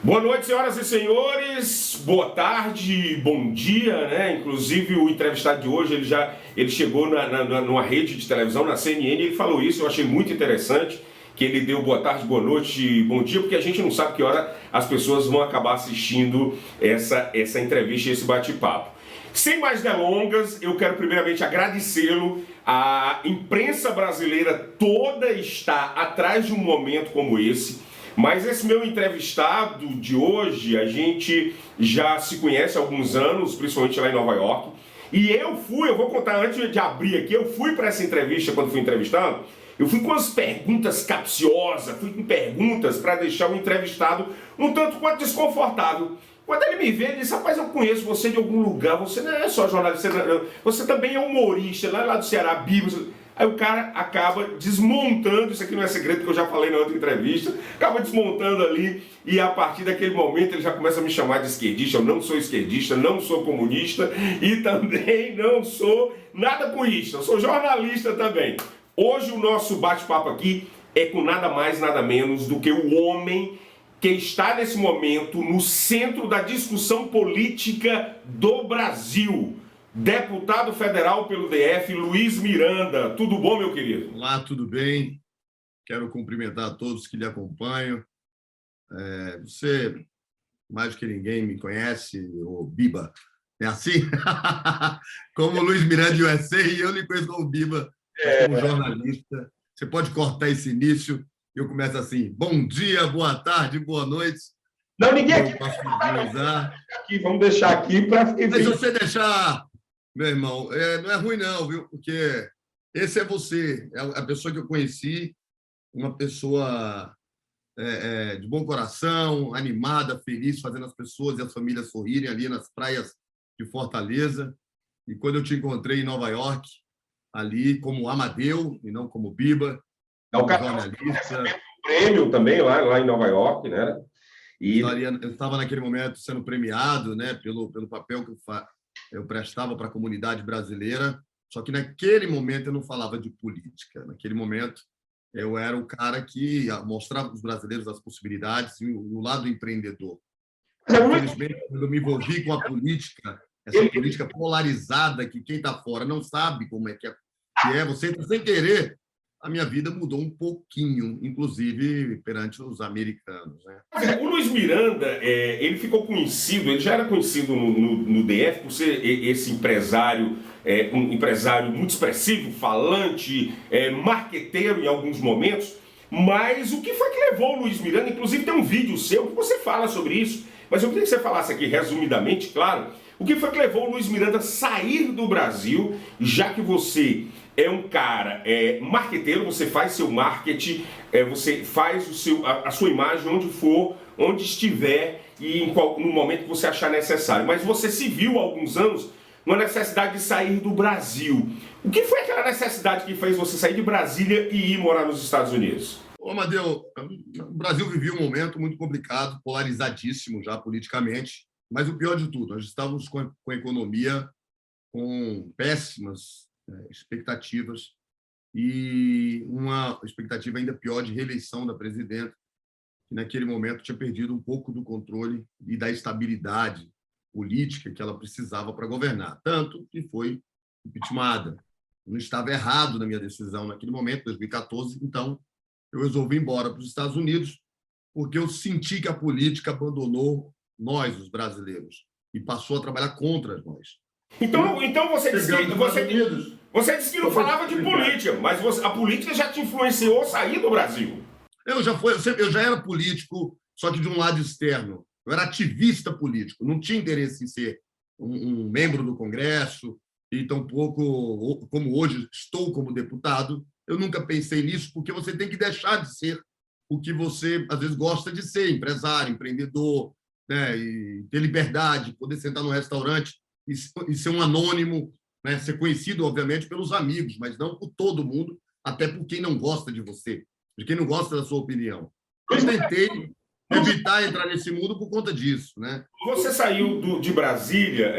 Boa noite, senhoras e senhores. Boa tarde, bom dia, né? Inclusive o entrevistado de hoje, ele chegou numa rede de televisão, na CNN, e ele falou isso. Eu achei muito interessante que ele deu boa tarde, boa noite, bom dia, porque a gente não sabe que hora as pessoas vão acabar assistindo essa entrevista e esse bate-papo. Sem mais delongas, eu quero primeiramente agradecê-lo. A imprensa brasileira toda está atrás de um momento como esse. Mas esse meu entrevistado de hoje, a gente já se conhece há alguns anos, principalmente lá em Nova York. E eu vou contar antes de abrir aqui, eu fui para essa entrevista, quando fui entrevistado, eu fui com as perguntas capciosas, fui com perguntas para deixar o entrevistado um tanto quanto desconfortável. Quando ele me vê, ele disse: rapaz, eu conheço você de algum lugar, você não é só jornalista, você também é humorista, lá do Ceará, Bíblia. Aí o cara acaba desmontando, isso aqui não é segredo que eu já falei na outra entrevista, acaba desmontando ali e a partir daquele momento ele já começa a me chamar de esquerdista. Eu não sou esquerdista, não sou comunista e também não sou nada com isso, eu sou jornalista também. Hoje o nosso bate-papo aqui é com nada mais, nada menos do que o homem que está nesse momento no centro da discussão política do Brasil. Deputado federal pelo DF, Luiz Miranda. Tudo bom, meu querido? Olá, tudo bem? Quero cumprimentar a todos que lhe acompanham. Você, mais do que ninguém, me conhece, o Biba. É assim? Como Luiz Miranda USA, e eu lhe conheço como Biba, como jornalista. Você pode cortar esse início e eu começo assim: bom dia, boa tarde, boa noite. Não, ninguém aqui. Aqui, vamos deixar aqui para... Mas se você deixar... Meu irmão, não é ruim não, viu? Porque esse é você, é a pessoa que eu conheci, uma pessoa de bom coração, animada, feliz, fazendo as pessoas e as famílias sorrirem ali nas praias de Fortaleza. E quando eu te encontrei em Nova York, ali como Amadeu e não como Biba, como jornalista. Prêmio também lá em Nova York, né? E eu estava naquele momento sendo premiado, né, pelo papel que eu prestava para a comunidade brasileira, só que naquele momento eu não falava de política. Naquele momento eu era o cara que mostrava para os brasileiros as possibilidades e o lado empreendedor. Infelizmente, quando eu me envolvi com a política, essa política polarizada que quem está fora não sabe como é que é, você entra sem querer. A minha vida mudou um pouquinho, inclusive perante os americanos, né? O Luiz Miranda, ele ficou conhecido, ele já era conhecido no DF por ser esse empresário, um empresário muito expressivo, falante, marqueteiro em alguns momentos. Mas o que foi que levou o Luiz Miranda? Inclusive tem um vídeo seu que você fala sobre isso, mas eu queria que você falasse aqui resumidamente, claro, o que foi que levou o Luiz Miranda a sair do Brasil, já que você é um cara marqueteiro, você faz seu marketing, você faz a sua imagem onde for, onde estiver e no momento que você achar necessário. Mas você se viu há alguns anos uma necessidade de sair do Brasil. O que foi aquela necessidade que fez você sair de Brasília e ir morar nos Estados Unidos? Ô, Amadeu, o Brasil vivia um momento muito complicado, polarizadíssimo já politicamente, mas o pior de tudo, nós estávamos com a economia com péssimas expectativas e uma expectativa ainda pior de reeleição da presidenta, que naquele momento tinha perdido um pouco do controle e da estabilidade política que ela precisava para governar, tanto que foi impeachmentada. Não estava errado na minha decisão naquele momento, 2014, então eu resolvi ir embora para os Estados Unidos porque eu senti que a política abandonou nós, os brasileiros, e passou a trabalhar contra nós. Então você disse que não falava de política, mas a política já te influenciou a sair do Brasil. Eu já era político, só que de um lado externo. Eu era ativista político, não tinha interesse em ser um membro do Congresso, e tampouco, como hoje estou como deputado, eu nunca pensei nisso, porque você tem que deixar de ser o que você, às vezes, gosta de ser, empresário, empreendedor, né, e ter liberdade, poder sentar num restaurante e ser um anônimo, né, ser conhecido, obviamente, pelos amigos, mas não por todo mundo, até por quem não gosta de você, de quem não gosta da sua opinião. Eu tentei evitar entrar nesse mundo por conta disso, né? Você saiu de Brasília,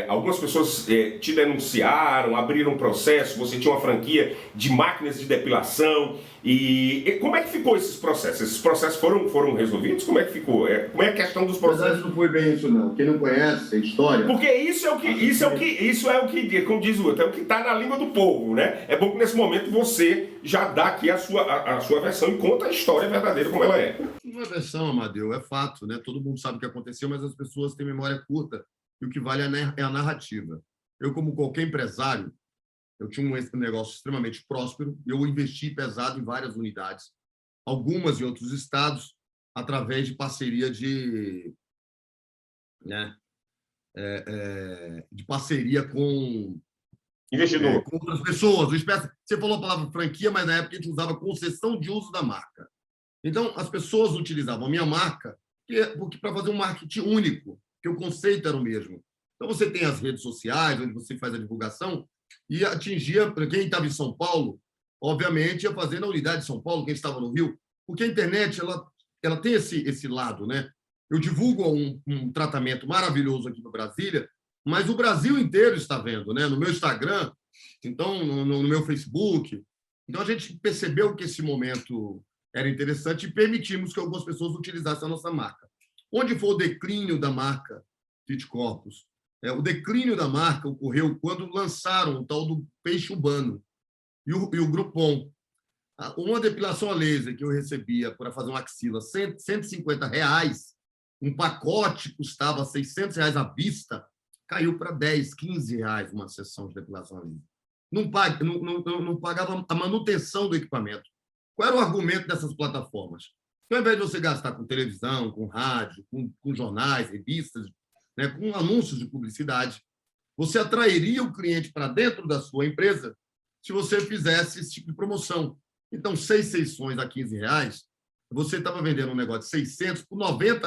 algumas pessoas te denunciaram, abriram processo, você tinha uma franquia de máquinas de depilação. E como é que ficou esses processos? Esses processos foram resolvidos? Como é que ficou? Como é a questão dos Na verdade, processos? não foi bem isso, não. Quem não conhece a história... Porque isso é o que, como diz o outro, é o que está na língua do povo, né? É bom que nesse momento você já dá aqui a sua versão e conta a história verdadeira como ela é. Não é versão, Amadeu, é fato, né? Todo mundo sabe o que aconteceu, mas as pessoas têm memória curta e o que vale é a narrativa. Eu, como qualquer empresário, eu tinha um negócio extremamente próspero, eu investi pesado em várias unidades, algumas em outros estados, através de parceria né, de parceria Investidor. com outras pessoas. Você falou a palavra franquia, mas na época a gente usava concessão de uso da marca. Então, as pessoas utilizavam a minha marca porque para fazer um marketing único, que o conceito era o mesmo. Então, você tem as redes sociais, onde você faz a divulgação, e atingia, para quem estava em São Paulo, obviamente, ia fazer na unidade de São Paulo, quem estava no Rio, porque a internet ela tem esse lado, né? Eu divulgo um tratamento maravilhoso aqui no Brasília, mas o Brasil inteiro está vendo, né? No meu Instagram, então no meu Facebook. Então, a gente percebeu que esse momento era interessante e permitimos que algumas pessoas utilizassem a nossa marca. Onde foi o declínio da marca Fit Corpus? O declínio da marca ocorreu quando lançaram o tal do peixe urbano e o Groupon. Uma depilação a laser que eu recebia para fazer uma axila, R$ 150, um pacote custava R$ 600 à vista, caiu para R$ 10, R$ 15 uma sessão de depilação a laser. Não pagava a manutenção do equipamento. Qual era o argumento dessas plataformas? Então, ao invés de você gastar com televisão, com rádio, com jornais, revistas, né, com anúncios de publicidade, você atrairia o cliente para dentro da sua empresa se você fizesse esse tipo de promoção. Então, 6 sessões a R$ 15, você estava vendendo um negócio de 600 por R$ 90,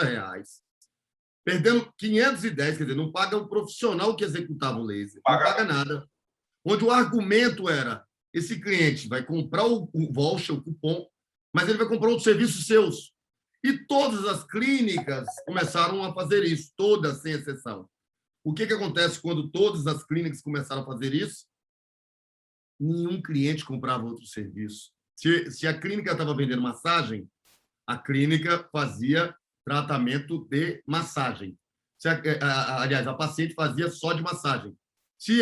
perdendo 510, quer dizer, não paga o profissional que executava o laser, não paga nada. Onde o argumento era, esse cliente vai comprar o voucher, o cupom, mas ele vai comprar outros serviços seus. E todas as clínicas começaram a fazer isso, todas, sem exceção. O que acontece quando todas as clínicas começaram a fazer isso? Nenhum cliente comprava outro serviço. Se a clínica estava vendendo massagem, a clínica fazia tratamento de massagem. Aliás, a paciente fazia só de massagem. Se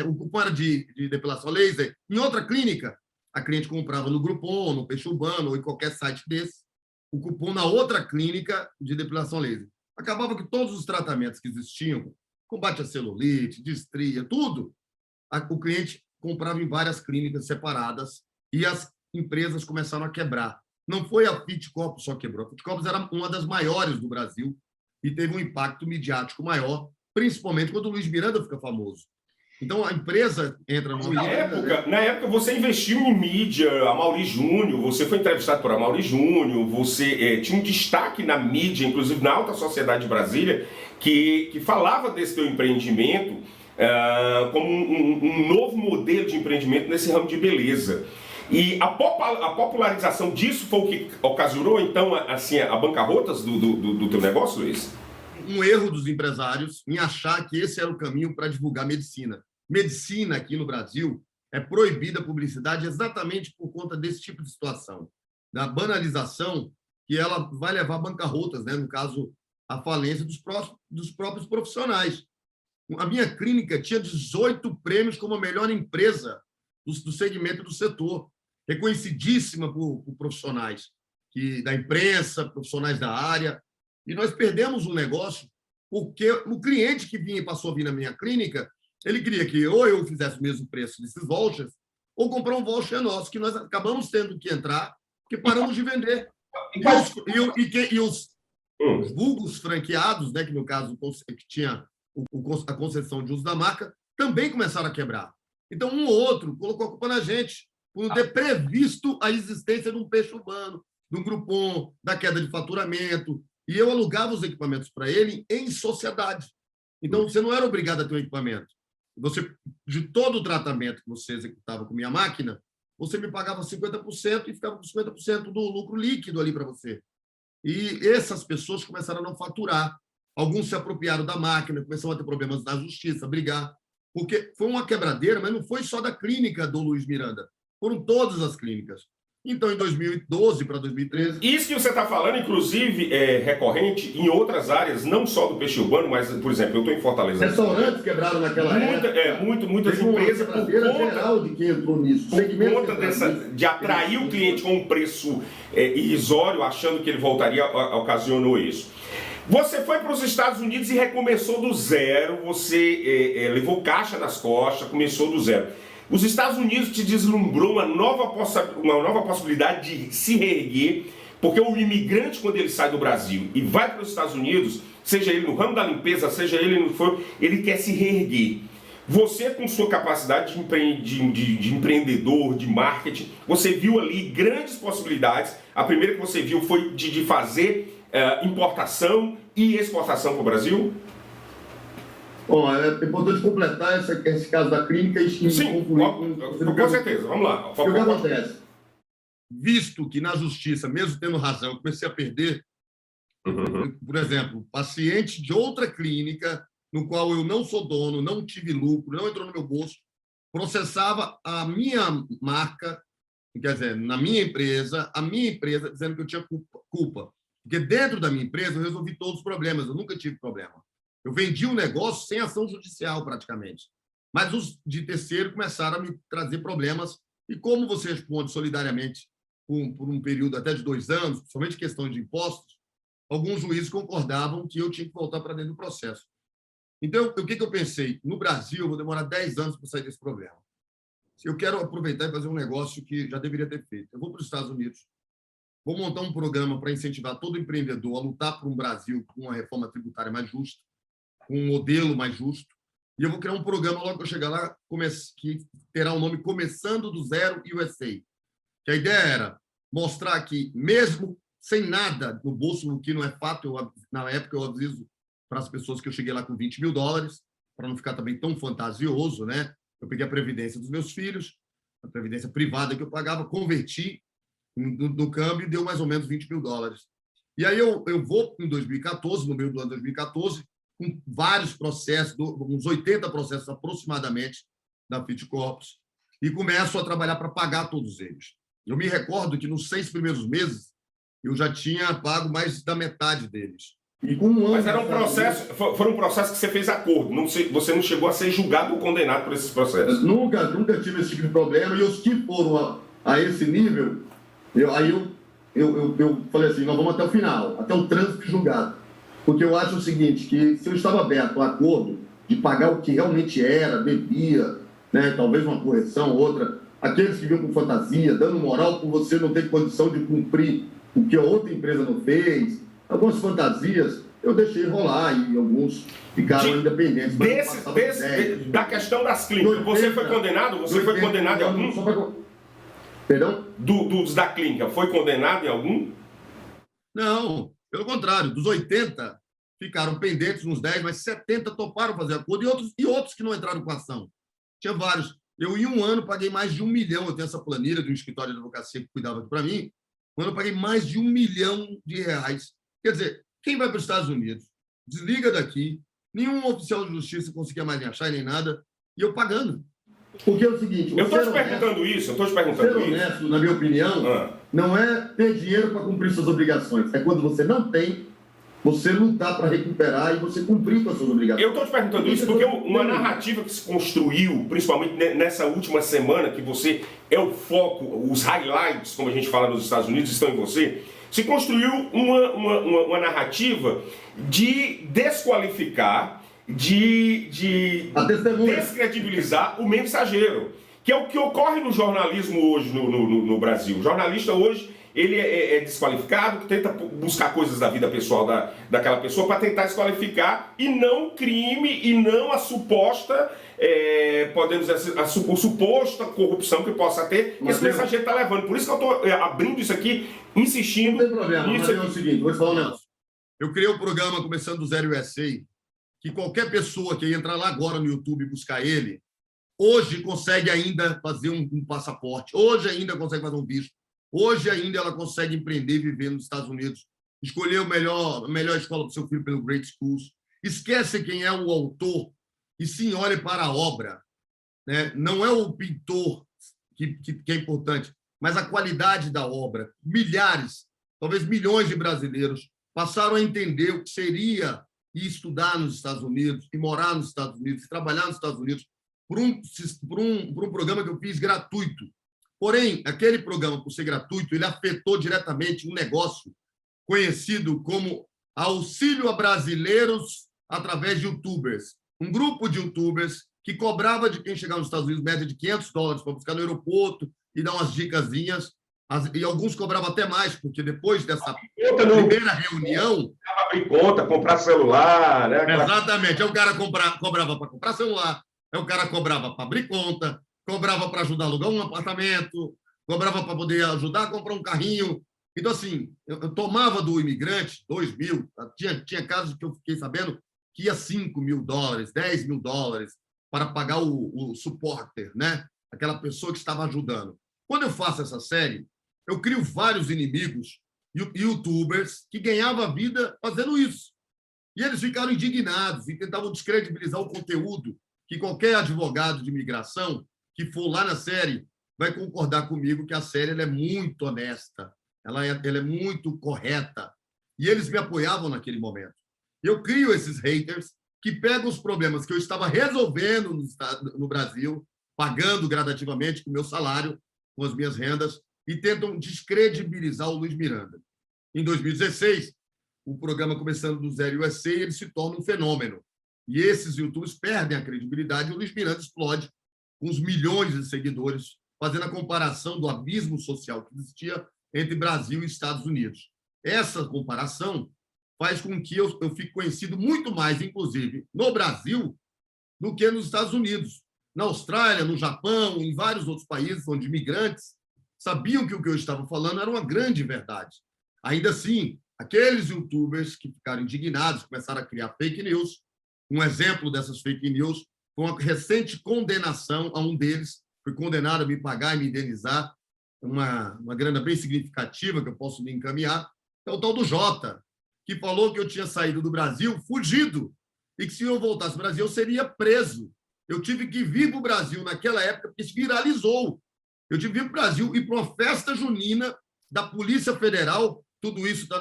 o cupom era de depilação laser, em outra clínica, a cliente comprava no Groupon, no Peixe Urbano ou em qualquer site desse, o cupom na outra clínica de depilação laser. Acabava que todos os tratamentos que existiam, combate à celulite, distria, tudo, o cliente comprava em várias clínicas separadas e as empresas começaram a quebrar. Não foi a Fit Corpus só quebrou. A Fit Corpus era uma das maiores do Brasil e teve um impacto midiático maior, principalmente quando o Luiz Miranda fica famoso. Então, a empresa entra numa... Na época, você investiu em mídia, Amaury Júnior, você foi entrevistado por Amaury Júnior, você tinha um destaque na mídia, inclusive na alta sociedade de Brasília, que falava desse teu empreendimento como um novo modelo de empreendimento nesse ramo de beleza. E a popularização disso foi o que ocasionou, então, assim, a bancarrotas do teu negócio, Luiz? Um erro dos empresários em achar que esse era o caminho para divulgar medicina. Medicina, aqui no Brasil, é proibida a publicidade exatamente por conta desse tipo de situação, da banalização, que ela vai levar a bancarrotas, né? No caso, a falência dos próprios profissionais. A minha clínica tinha 18 prêmios como a melhor empresa do segmento do setor, reconhecidíssima por profissionais da imprensa, profissionais da área. E nós perdemos um negócio porque o cliente que vinha e passou a vir na minha clínica, ele queria que ou eu fizesse o mesmo preço desses vouchers ou comprar um voucher nosso, que nós acabamos tendo que entrar, porque paramos de vender. E os vulgos franqueados, né, que no caso que tinha a concessão de uso da marca, também começaram a quebrar. Então, um ou outro colocou a culpa na gente, por não ter previsto a existência de um peixe urbano, de um Groupon, da queda de faturamento. E eu alugava os equipamentos para ele em sociedade. Então, você não era obrigado a ter um equipamento. De todo o tratamento que você executava com minha máquina, você me pagava 50% e ficava com 50% do lucro líquido ali para você. E essas pessoas começaram a não faturar. Alguns se apropriaram da máquina, começaram a ter problemas na justiça, brigar, porque foi uma quebradeira, mas não foi só da clínica do Luiz Miranda, foram todas as clínicas. Então, em 2012 para 2013... Isso que você está falando, inclusive, é recorrente em outras áreas, não só do peixe urbano, mas, por exemplo, eu estou em Fortaleza. Restaurantes quebraram naquela época. Muitas empresas, por geral de quem entrou nisso. Por conta de atrair o cliente com um preço irrisório, achando que ele voltaria, ocasionou isso. Você foi para os Estados Unidos e recomeçou do zero, você levou caixa nas costas, começou do zero. Os Estados Unidos te deslumbrou uma nova possibilidade de se reerguer, porque o imigrante, quando ele sai do Brasil e vai para os Estados Unidos, seja ele no ramo da limpeza, seja ele no for, ele quer se reerguer. Você, com sua capacidade de empreendedor, de marketing, você viu ali grandes possibilidades. A primeira que você viu foi de fazer importação e exportação para o Brasil? Bom, é importante completar esse caso da clínica e sim, com certeza. Vamos lá. O que acontece? Visto que na justiça, mesmo tendo razão, eu comecei a perder, por exemplo, paciente de outra clínica, no qual eu não sou dono, não tive lucro, não entrou no meu bolso, processava a minha marca, quer dizer, na minha empresa, a minha empresa, dizendo que eu tinha culpa. Porque dentro da minha empresa eu resolvi todos os problemas, eu nunca tive problema. Eu vendi um negócio sem ação judicial, praticamente. Mas os de terceiro começaram a me trazer problemas. E como você responde solidariamente por um período até de 2 anos, somente questão de impostos, alguns juízes concordavam que eu tinha que voltar para dentro do processo. Então, o que eu pensei? No Brasil, eu vou demorar 10 anos para sair desse problema. Eu quero aproveitar e fazer um negócio que já deveria ter feito. Eu vou para os Estados Unidos, vou montar um programa para incentivar todo empreendedor a lutar por um Brasil com uma reforma tributária mais justa, com um modelo mais justo. E eu vou criar um programa logo que eu chegar lá, que terá o nome Começando do Zero USA. Que a ideia era mostrar que, mesmo sem nada no bolso, o que não é fato, na época eu aviso para as pessoas que eu cheguei lá com $20 mil, para não ficar também tão fantasioso, né? Eu peguei a previdência dos meus filhos, a previdência privada que eu pagava, converti no câmbio e deu mais ou menos $20 mil. E aí eu vou, em 2014, no meio do ano de 2014, com vários processos, uns 80 processos aproximadamente da Fit Corpus, e começo a trabalhar para pagar todos eles. Eu me recordo que nos 6 primeiros meses eu já tinha pago mais da metade deles. E com mas era foram processos que você fez acordo, você não chegou a ser julgado ou condenado por esses processos? Nunca tive esse tipo de problema, e os que foram a esse nível, eu falei assim, nós vamos até o final, até o trânsito julgado. Porque eu acho o seguinte, que se eu estava aberto ao acordo de pagar o que realmente era, devia, né, talvez uma correção, outra, aqueles que vinham com fantasia, dando moral por você não ter condição de cumprir o que a outra empresa não fez, algumas fantasias eu deixei rolar e alguns ficaram independentes. Da questão das clínicas, você foi condenado? Você foi condenado em algum? Perdão? Dos da clínica, foi condenado em algum? Não. Pelo contrário, dos 80 ficaram pendentes uns 10, mas 70 toparam fazer acordo e outros que não entraram com ação. Tinha vários. Eu, em um ano, paguei mais de $1 milhão. Eu tenho essa planilha de um escritório de advocacia que cuidava aqui para mim. Um ano eu paguei mais de $1 milhão. Quer dizer, quem vai para os Estados Unidos, desliga daqui, nenhum oficial de justiça conseguia mais me achar nem nada, e eu pagando. Porque é o seguinte... Eu estou te perguntando isso, Ser honesto, na minha opinião, não é ter dinheiro para cumprir suas obrigações. É quando você não tem, você lutar para recuperar e você cumprir com as suas obrigações. Eu estou te perguntando isso porque uma narrativa que se construiu, principalmente nessa última semana, que você é o foco, os highlights, como a gente fala nos Estados Unidos, estão em você, se construiu uma narrativa de desqualificar, de descredibilizar o mensageiro, que é o que ocorre no jornalismo hoje no Brasil. O jornalista hoje ele é desqualificado, que tenta buscar coisas da vida pessoal daquela pessoa para tentar desqualificar, e não crime, e não a suposta, podemos dizer assim, a suposta corrupção que possa ter, que esse mensageiro está levando. Por isso que eu estou abrindo isso aqui, insistindo. Não tem problema, mas é o seguinte, vou te falar um negócio. Eu criei o programa Começando do Zero USA, que qualquer pessoa que entrar lá agora no YouTube e buscar ele, hoje consegue ainda fazer um passaporte, hoje ainda consegue fazer um visto, hoje ainda ela consegue empreender e viver nos Estados Unidos, escolher a melhor escola para o seu filho pelo Great Schools. Esquece quem é o autor e sim olhe para a obra, né? Não é o pintor que é importante, mas a qualidade da obra. Milhares, talvez milhões de brasileiros passaram a entender o que seria ir estudar nos Estados Unidos, e morar nos Estados Unidos, e trabalhar nos Estados Unidos, por um programa que eu fiz gratuito. Porém, aquele programa, por ser gratuito, ele afetou diretamente um negócio conhecido como Auxílio a Brasileiros através de youtubers. Um grupo de youtubers que cobrava de quem chegava nos Estados Unidos média de $500 para buscar no aeroporto e dar umas dicasinhas. E alguns cobravam até mais, porque depois dessa primeira reunião... Abrir conta, comprar celular... Né? Exatamente. Aí o cara cobrava para comprar celular, aí o cara cobrava para abrir conta, cobrava para ajudar a alugar um apartamento, cobrava para poder ajudar a comprar um carrinho. Então, assim, eu tomava do imigrante 2 mil, tinha casos que eu fiquei sabendo que ia $5 mil, $10 mil para pagar o supporter, né? Aquela pessoa que estava ajudando. Quando eu faço essa série, eu crio vários inimigos, youtubers, que ganhavam a vida fazendo isso. E eles ficaram indignados e tentavam descredibilizar o conteúdo, que qualquer advogado de imigração que for lá na série vai concordar comigo que a série ela é muito honesta, ela é muito correta. E eles me apoiavam naquele momento. Eu crio esses haters que pegam os problemas que eu estava resolvendo no Brasil, pagando gradativamente com o meu salário, com as minhas rendas, e tentam descredibilizar o Luiz Miranda. Em 2016, o programa Começando do Zero USA, ele se torna um fenômeno. E esses youtubers perdem a credibilidade e o Luiz Miranda explode com os milhões de seguidores, fazendo a comparação do abismo social que existia entre Brasil e Estados Unidos. Essa comparação faz com que eu fique conhecido muito mais, inclusive, no Brasil, do que nos Estados Unidos. Na Austrália, no Japão, em vários outros países onde imigrantes sabiam que o que eu estava falando era uma grande verdade. Ainda assim, aqueles youtubers que ficaram indignados, começaram a criar fake news. Um exemplo dessas fake news foi uma recente condenação a um deles, foi condenado a me pagar e me indenizar, uma grana bem significativa que eu posso me encaminhar, é o tal do Jota, que falou que eu tinha saído do Brasil fugido e que, se eu voltasse ao Brasil, eu seria preso. Eu tive que vir para o Brasil naquela época, porque isso viralizou. Eu tive que vir para o Brasil e para uma festa junina da Polícia Federal, tudo isso está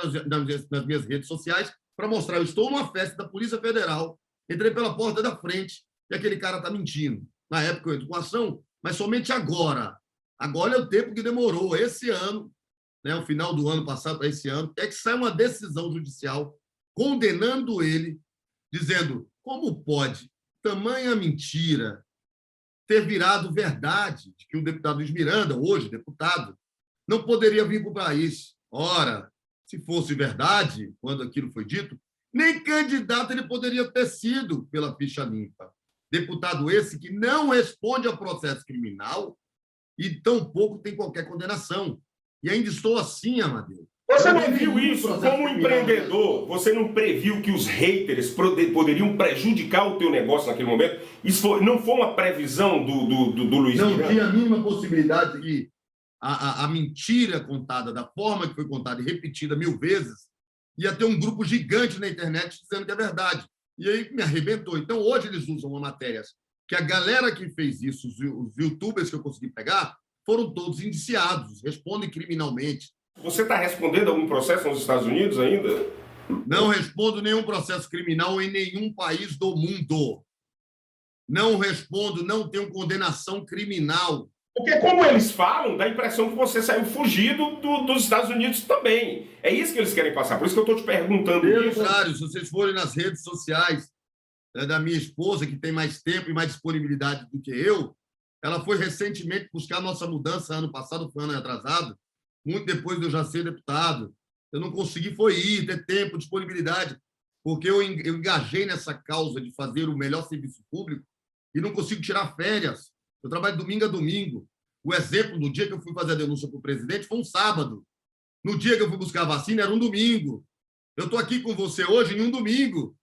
nas minhas redes sociais, para mostrar, eu estou numa festa da Polícia Federal, entrei pela porta da frente e aquele cara está mentindo. Na época eu entro com ação, mas somente agora. Agora é o tempo que demorou. Esse ano, né, o final do ano passado para esse ano, é que sai uma decisão judicial condenando ele, dizendo como pode tamanha mentira ter virado verdade, de que o deputado Luiz Miranda, hoje deputado, não poderia vir para o país. Ora, se fosse verdade, quando aquilo foi dito, nem candidato ele poderia ter sido pela ficha limpa. Deputado esse que não responde ao processo criminal e tampouco tem qualquer condenação. E ainda estou assim, Amadeu. Você não viu isso como empreendedor? Você não previu que os haters poderiam prejudicar o teu negócio naquele momento? Isso não foi uma previsão do Luiz Miranda? Não tinha a mínima possibilidade de que a mentira contada da forma que foi contada e repetida 1000 vezes ia ter um grupo gigante na internet dizendo que é verdade. E aí me arrebentou. Então, hoje eles usam uma matéria que a galera que fez isso, os youtubers que eu consegui pegar, foram todos indiciados, respondem criminalmente. Você está respondendo algum processo nos Estados Unidos ainda? Não respondo nenhum processo criminal em nenhum país do mundo. Não respondo, não tenho condenação criminal. Porque, como eles falam, dá a impressão que você saiu fugido dos Estados Unidos também. É isso que eles querem passar. Por isso que eu estou te perguntando Pelo isso. contrário, se vocês forem nas redes sociais da minha esposa, que tem mais tempo e mais disponibilidade do que eu, ela foi recentemente buscar a nossa mudança ano passado, foi ano atrasado, muito depois de eu já ser deputado. Eu não consegui ir, ter tempo, disponibilidade, porque eu engajei nessa causa de fazer o melhor serviço público e não consigo tirar férias. Eu trabalho domingo a domingo. O exemplo, no dia que eu fui fazer a denúncia para o presidente, foi um sábado. No dia que eu fui buscar a vacina, era um domingo. Eu estou aqui com você hoje em um domingo.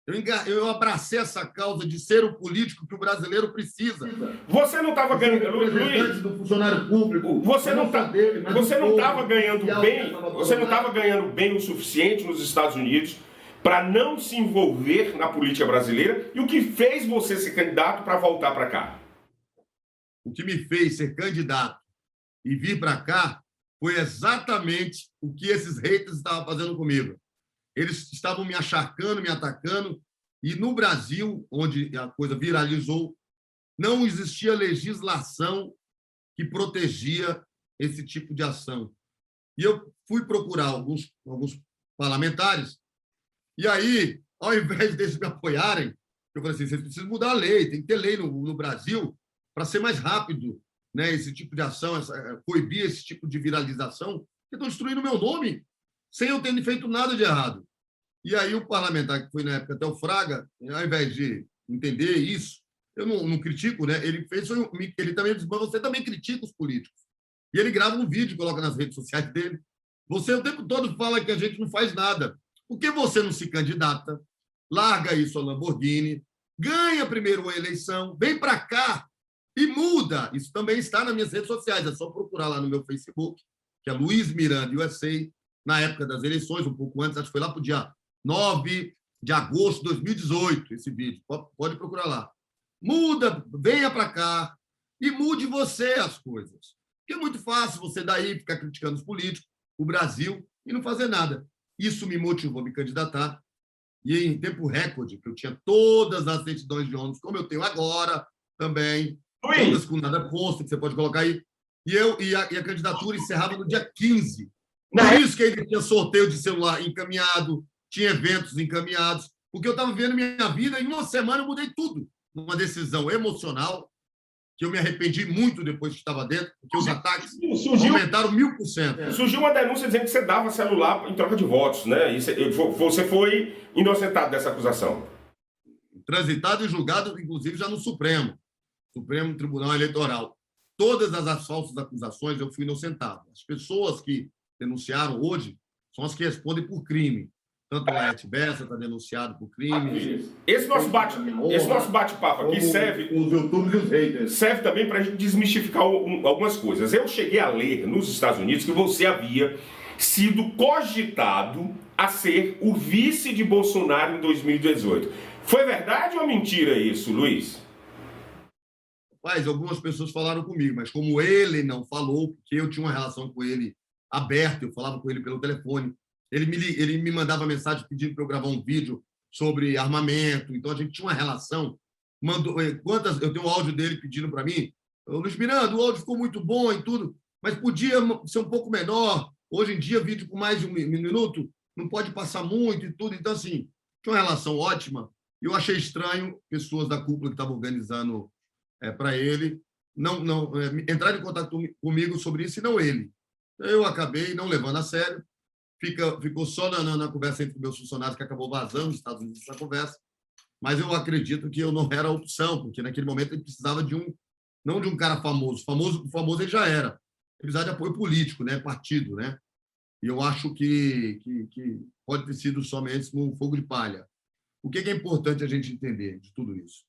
Eu abracei essa causa de ser o político que o brasileiro precisa. Você não estava ganhando, Luiz, do funcionário público. Você não estava ganhando bem, você não estava ganhando bem o suficiente nos Estados Unidos para não se envolver na política brasileira, e o que fez você ser candidato para voltar para cá? O que me fez ser candidato e vir para cá foi exatamente o que esses haters estavam fazendo comigo. Eles estavam me acharcando, me atacando, e no Brasil, onde a coisa viralizou, não existia legislação que protegia esse tipo de ação. E eu fui procurar alguns parlamentares, e aí, ao invés deles me apoiarem, eu falei assim, vocês precisam mudar a lei, tem que ter lei no Brasil para ser mais rápido, né, esse tipo de ação, coibir esse tipo de viralização, que estão destruindo o meu nome, sem eu ter feito nada de errado. E aí o parlamentar, que foi na época até o Fraga, ao invés de entender isso, eu não critico, né? Ele também disse, mas você também critica os políticos. E ele grava um vídeo e coloca nas redes sociais dele. Você o tempo todo fala que a gente não faz nada. Por que você não se candidata? Larga isso a Lamborghini, ganha primeiro a eleição, vem para cá e muda. Isso também está nas minhas redes sociais. É só procurar lá no meu Facebook, que é Luiz Miranda USA, na época das eleições, um pouco antes, acho que foi lá para o dia 9 de agosto de 2018, esse vídeo. Pode procurar lá. Muda, venha para cá e mude você as coisas. Porque é muito fácil você daí ficar criticando os políticos, o Brasil, e não fazer nada. Isso me motivou a me candidatar. E em tempo recorde, que eu tinha todas as certidões de ônibus, como eu tenho agora também, todas com nada consta, que você pode colocar aí. E a candidatura encerrava no dia 15. Por isso que ainda tinha sorteio de celular encaminhado, tinha eventos encaminhados, porque eu estava vivendo minha vida e em uma semana eu mudei tudo. Uma decisão emocional, que eu me arrependi muito depois que estava dentro, porque os ataques aumentaram 1000%. Surgiu uma denúncia dizendo que você dava celular em troca de votos, né? E você foi inocentado dessa acusação. Transitado e julgado, inclusive, já no Supremo Tribunal Eleitoral. Todas as falsas acusações eu fui inocentado. As pessoas que denunciaram hoje são as que respondem por crime. Tanto a Laerte Bessa está denunciado por crime. Esse nosso bate-papo aqui serve... Os YouTubers e os haters. Serve também para a gente desmistificar algumas coisas. Eu cheguei a ler nos Estados Unidos que você havia sido cogitado a ser o vice de Bolsonaro em 2018. Foi verdade ou mentira isso, Luiz? Mas algumas pessoas falaram comigo, mas como ele não falou, porque eu tinha uma relação com ele aberta, eu falava com ele pelo telefone, ele me mandava mensagem pedindo para eu gravar um vídeo sobre armamento, então a gente tinha uma relação. Eu tenho um áudio dele pedindo para mim, Luiz Miranda, o áudio ficou muito bom e tudo, mas podia ser um pouco menor. Hoje em dia, vídeo com mais de um minuto não pode passar muito e tudo. Então, assim, tinha uma relação ótima. E eu achei estranho pessoas da cúpula que estavam organizando para ele entrar em contato comigo sobre isso e não ele. Eu acabei não levando a sério. Ficou só na conversa entre meus funcionários, que acabou vazando nos Estados Unidos essa conversa. Mas eu acredito que eu não era a opção, porque naquele momento ele precisava não de um cara famoso. Famoso ele já era. Ele precisava de apoio político, né? Partido, né? E eu acho que pode ter sido somente um fogo de palha. O que é importante a gente entender de tudo isso?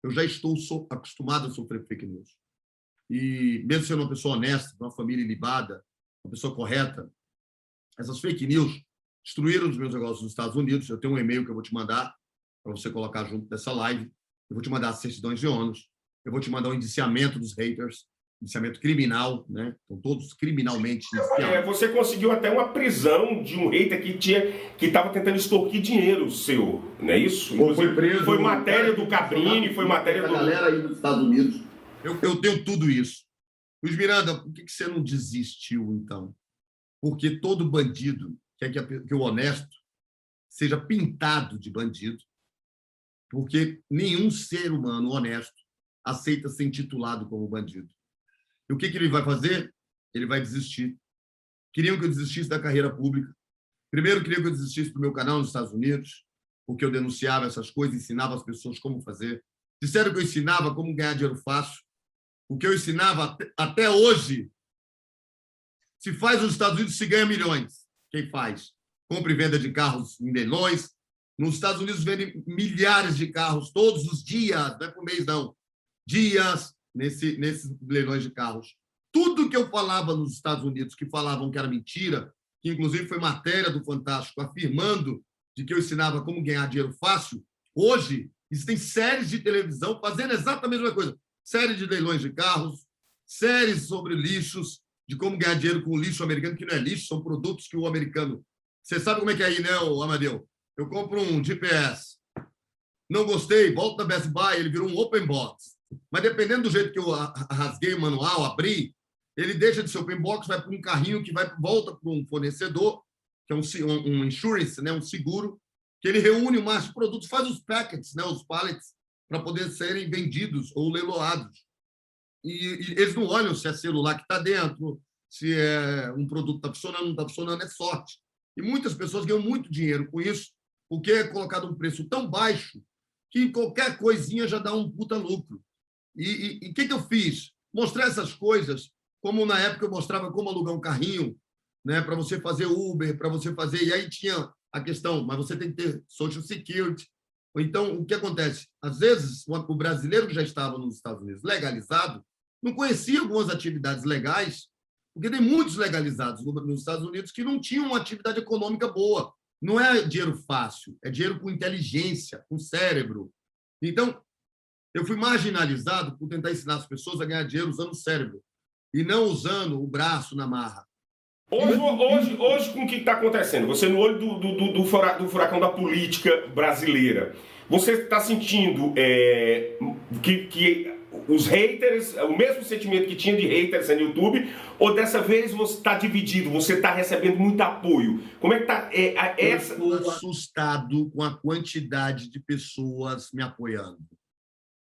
Eu já estou acostumado a sofrer fake news. E mesmo sendo uma pessoa honesta, uma família ilibada, uma pessoa correta, essas fake news destruíram os meus negócios nos Estados Unidos. Eu tenho um e-mail que eu vou te mandar para você colocar junto dessa live. Eu vou te mandar as certidões de ônus. Eu vou te mandar o indiciamento dos haters, indiciamento criminal, né? Estão todos criminalmente indiciados. Você conseguiu até uma prisão de um hater que estava tentando extorquir dinheiro seu, não é isso? Foi preso. Foi matéria do Cabrini, foi matéria da galera aí dos Estados Unidos. Eu tenho tudo isso. Luiz Miranda, por que você não desistiu, então? Porque todo bandido quer que o honesto seja pintado de bandido, porque nenhum ser humano honesto aceita ser intitulado como bandido. E o que ele vai fazer? Ele vai desistir. Queriam que eu desistisse da carreira pública. Primeiro, queriam que eu desistisse do meu canal nos Estados Unidos, porque eu denunciava essas coisas, ensinava as pessoas como fazer. Disseram que eu ensinava como ganhar dinheiro fácil. O que eu ensinava até hoje, se faz nos Estados Unidos, se ganha milhões. Quem faz? Compra e venda de carros em leilões, Nos Estados Unidos vendem milhares de carros todos os dias, não é por mês, não. Dias nesses leilões de carros. Tudo que eu falava nos Estados Unidos, que falavam que era mentira, que inclusive foi matéria do Fantástico afirmando de que eu ensinava como ganhar dinheiro fácil, hoje existem séries de televisão fazendo exatamente a mesma coisa. Série de leilões de carros, séries sobre lixos, de como ganhar dinheiro com o lixo americano, que não é lixo, são produtos que o americano... Você sabe como é que é aí, né, Amadeu? Eu compro um GPS, não gostei, volto da Best Buy, ele virou um open box. Mas dependendo do jeito que eu rasguei o manual, abri, ele deixa de ser open box, vai para um carrinho que volta para um fornecedor, que é um insurance, né, um seguro, que ele reúne o máximo de produtos, faz os packets, né, os pallets, para poder serem vendidos ou leiloados. E eles não olham se é celular que está dentro, se é um produto que está funcionando, não está funcionando, é sorte. E muitas pessoas ganham muito dinheiro com isso, porque é colocado um preço tão baixo que qualquer coisinha já dá um puta lucro. E o que eu fiz? Mostrar essas coisas, como na época eu mostrava como alugar um carrinho, né, para você fazer Uber, para você fazer... E aí tinha a questão, mas você tem que ter Social Security. Então, o que acontece? Às vezes, o brasileiro que já estava nos Estados Unidos legalizado não conhecia algumas atividades legais, porque tem muitos legalizados nos Estados Unidos que não tinham uma atividade econômica boa. Não é dinheiro fácil, é dinheiro com inteligência, com cérebro. Então, eu fui marginalizado por tentar ensinar as pessoas a ganhar dinheiro usando o cérebro e não usando o braço na marra. Hoje com o que está acontecendo? Você, no olho do furacão da política brasileira, você está sentindo que os haters, o mesmo sentimento que tinha de haters no YouTube, ou dessa vez você está dividido, você está recebendo muito apoio? Como é que está essa... Eu estou assustado com a quantidade de pessoas me apoiando.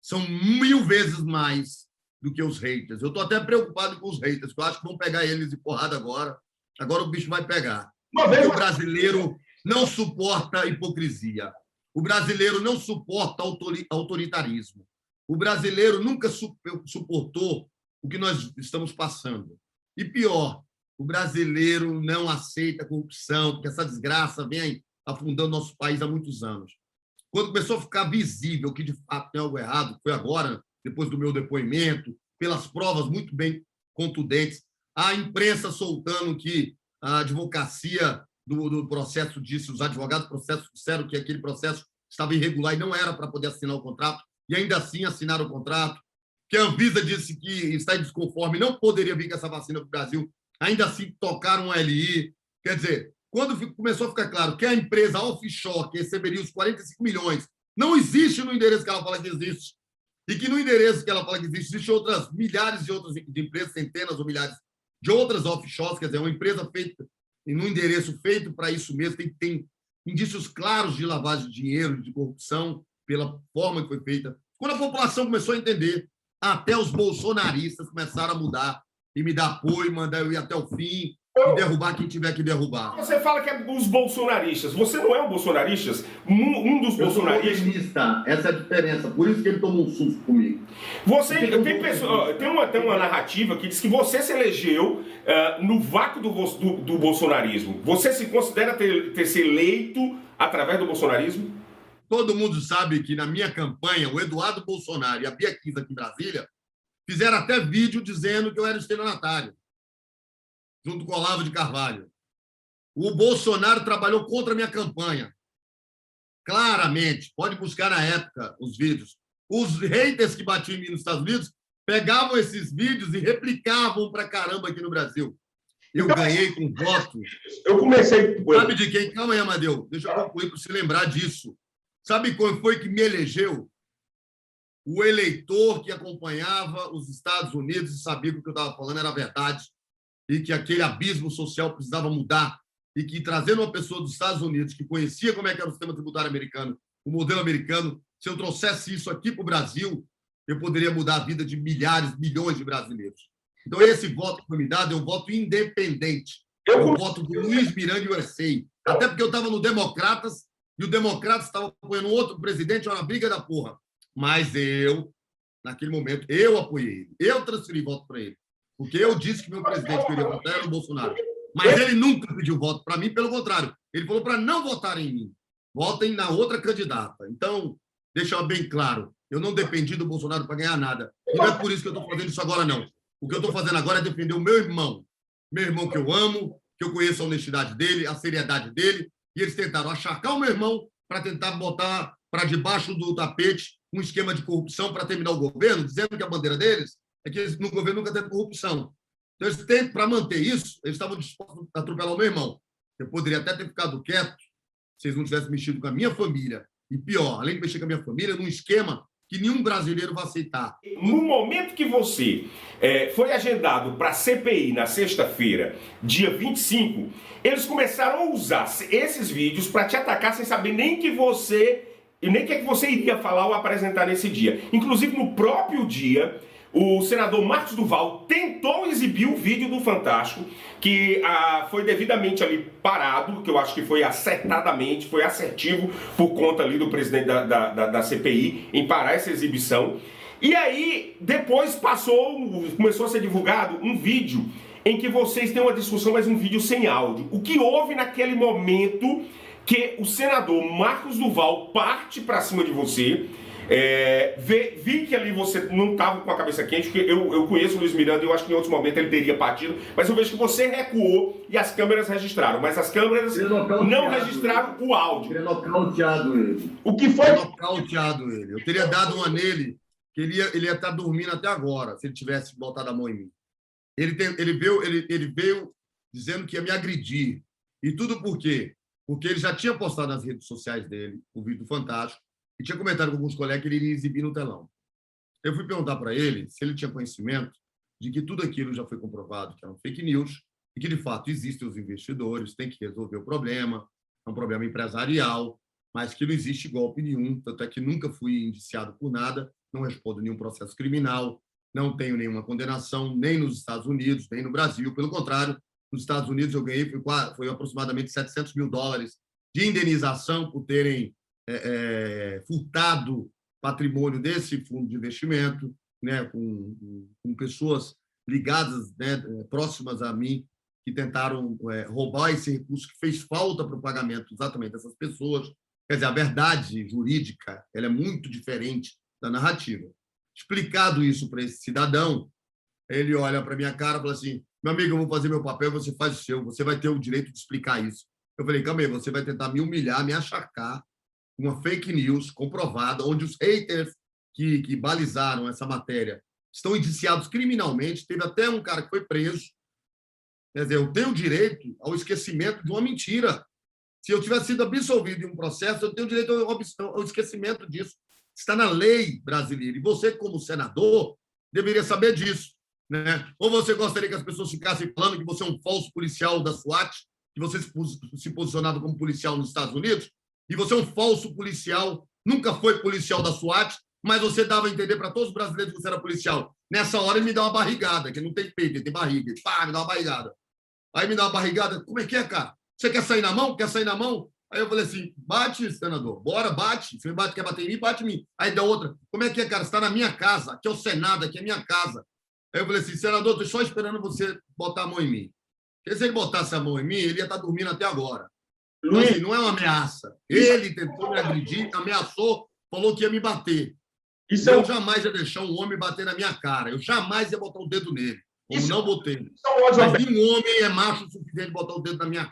São 1000 vezes mais do que os haters. Eu estou até preocupado com os haters, porque eu acho que vão pegar eles de porrada agora. Agora o bicho vai pegar. Porque o brasileiro não suporta hipocrisia. O brasileiro não suporta autoritarismo. O brasileiro nunca suportou o que nós estamos passando. E pior, o brasileiro não aceita corrupção, porque essa desgraça vem afundando nosso país há muitos anos. Quando começou a ficar visível que, de fato, tem algo errado, foi agora, depois do meu depoimento, pelas provas muito bem contundentes, a imprensa soltando que a advocacia do processo disse, os advogados do processo disseram que aquele processo estava irregular e não era para poder assinar o contrato, e ainda assim assinaram o contrato, que a Anvisa disse que está desconforme, não poderia vir com essa vacina para o Brasil, ainda assim tocaram um LI. Quer dizer, quando começou a ficar claro que a empresa offshore, que receberia os 45 milhões, não existe no endereço que ela fala que existe, e que no endereço que ela fala que existe, existem outras milhares de outras de empresas, centenas ou milhares de outras offshores, quer dizer, uma empresa feita em um endereço feito para isso mesmo, tem indícios claros de lavagem de dinheiro, de corrupção, pela forma que foi feita. Quando a população começou a entender, até os bolsonaristas começaram a mudar e me dar apoio, mandar eu ir até o fim e derrubar quem tiver que derrubar. Você fala que é os bolsonaristas. Você não é um bolsonarista? Um dos bolsonaristas... Eu sou comunista. Essa é a diferença. Por isso que ele tomou um susto comigo. Tem uma narrativa que diz que você se elegeu no vácuo do bolsonarismo. Você se considera ter se eleito através do bolsonarismo? Todo mundo sabe que na minha campanha, o Eduardo Bolsonaro e a Bia Kiss aqui em Brasília fizeram até vídeo dizendo que eu era estelionatário, junto com o Olavo de Carvalho. O Bolsonaro trabalhou contra a minha campanha. Claramente, pode buscar na época os vídeos. Os haters que batiam em mim nos Estados Unidos pegavam esses vídeos e replicavam pra caramba aqui no Brasil. Eu ganhei com voto. Eu comecei... Sabe de quem? Calma aí, Amadeu. Deixa eu concluir para você lembrar disso. Sabe quem foi que me elegeu? O eleitor que acompanhava os Estados Unidos e sabia que o que eu estava falando era verdade e que aquele abismo social precisava mudar e que, trazendo uma pessoa dos Estados Unidos que conhecia como é que era o sistema tributário americano, o modelo americano, se eu trouxesse isso aqui para o Brasil, eu poderia mudar a vida de milhares, milhões de brasileiros. Então, esse voto que foi me dado é um voto independente. É um voto do Luiz Miranda USA. Até porque eu estava no Democratas e o Democratas estava apoiando outro presidente, era uma briga da porra. Mas eu, naquele momento, eu apoiei ele. Eu transferi voto para ele. Porque eu disse que meu presidente queria votar era o Bolsonaro. Mas ele nunca pediu voto para mim, pelo contrário. Ele falou para não votar em mim. votem na outra candidata. Então, deixa bem claro, eu não dependi do Bolsonaro para ganhar nada. E não é por isso que eu estou fazendo isso agora, não. O que eu estou fazendo agora é defender o meu irmão que eu amo, que eu conheço a honestidade dele, a seriedade dele, e eles tentaram achacar o meu irmão para tentar botar para debaixo do tapete um esquema de corrupção para terminar o governo, dizendo que a bandeira deles é que no governo nunca teve corrupção. Então, para manter isso, eles estavam dispostos a atropelar o meu irmão. Eu poderia até ter ficado quieto se eles não tivessem mexido com a minha família. E pior, além de mexer com a minha família, num esquema que nenhum brasileiro vai aceitar. No momento que você foi agendado para a CPI na sexta-feira, dia 25, eles começaram a usar esses vídeos para te atacar sem saber nem que você iria falar ou apresentar nesse dia. Inclusive, no próprio dia, o senador Marcos Duval tentou exibir o vídeo do Fantástico, que foi devidamente ali parado, que eu acho que foi acertadamente, foi assertivo por conta ali do presidente da CPI em parar essa exibição. E aí, depois começou a ser divulgado um vídeo em que vocês têm uma discussão, mas um vídeo sem áudio. O que houve naquele momento que o senador Marcos Duval parte para cima de você. Vi que ali você não estava com a cabeça quente, porque eu conheço o Luiz Miranda e eu acho que em outros momentos ele teria partido, mas eu vejo que você recuou e as câmeras registraram, mas as câmeras não registraram o áudio. Teria nocauteado ele. O que foi? Nocauteado ele. Eu teria dado uma nele, que ele ia estar dormindo até agora, se ele tivesse botado a mão em mim. Ele veio dizendo que ia me agredir. E tudo por quê? Porque ele já tinha postado nas redes sociais dele o vídeo do Fantástico, e tinha comentado com alguns colegas que ele iria exibir no telão. Eu fui perguntar para ele se ele tinha conhecimento de que tudo aquilo já foi comprovado, que eram fake news, e que, de fato, existem os investidores, tem que resolver o problema, é um problema empresarial, mas que não existe golpe nenhum, tanto é que nunca fui indiciado por nada, não respondo nenhum processo criminal, não tenho nenhuma condenação, nem nos Estados Unidos, nem no Brasil. Pelo contrário, nos Estados Unidos eu ganhei, foi aproximadamente $700 mil de indenização por terem furtado patrimônio desse fundo de investimento, né, com pessoas ligadas, né, próximas a mim, que tentaram roubar esse recurso que fez falta para o pagamento exatamente dessas pessoas. Quer dizer, a verdade jurídica ela é muito diferente da narrativa. Explicado isso para esse cidadão, ele olha para a minha cara e fala assim: meu amigo, eu vou fazer meu papel, você faz o seu, você vai ter o direito de explicar isso. Eu falei: calma aí, você vai tentar me humilhar, me achacar, uma fake news comprovada, onde os haters que balizaram essa matéria estão indiciados criminalmente. Teve até um cara que foi preso. Quer dizer, eu tenho direito ao esquecimento de uma mentira. Se eu tivesse sido absolvido em um processo, eu tenho direito ao esquecimento disso. Está na lei brasileira. E você, como senador, deveria saber disso, né? Ou você gostaria que as pessoas ficassem falando que você é um falso policial da SWAT, que você se posicionava como policial nos Estados Unidos, e você é um falso policial, nunca foi policial da SWAT, mas você dava a entender para todos os brasileiros que você era policial. Nessa hora ele me dá uma barrigada, que não tem peito, ele tem barriga. Pá, me dá uma barrigada. Aí me dá uma barrigada. Como é que é, cara? Você quer sair na mão? Quer sair na mão? Aí eu falei assim: bate, senador. Bora, bate. Você quer bater em mim? Bate em mim. Aí dá outra. Como é que é, cara? Você está na minha casa. Aqui é o Senado, aqui é a minha casa. Aí eu falei assim: senador, estou só esperando você botar a mão em mim. Porque se ele botasse a mão em mim, ele ia estar dormindo até agora. Então, assim, não é uma ameaça. Ele tentou me agredir, ameaçou, falou que ia me bater. Eu jamais ia deixar um homem bater na minha cara. Eu jamais ia botar o dedo nele. Como não botei. Mas nenhum homem é macho o suficiente de botar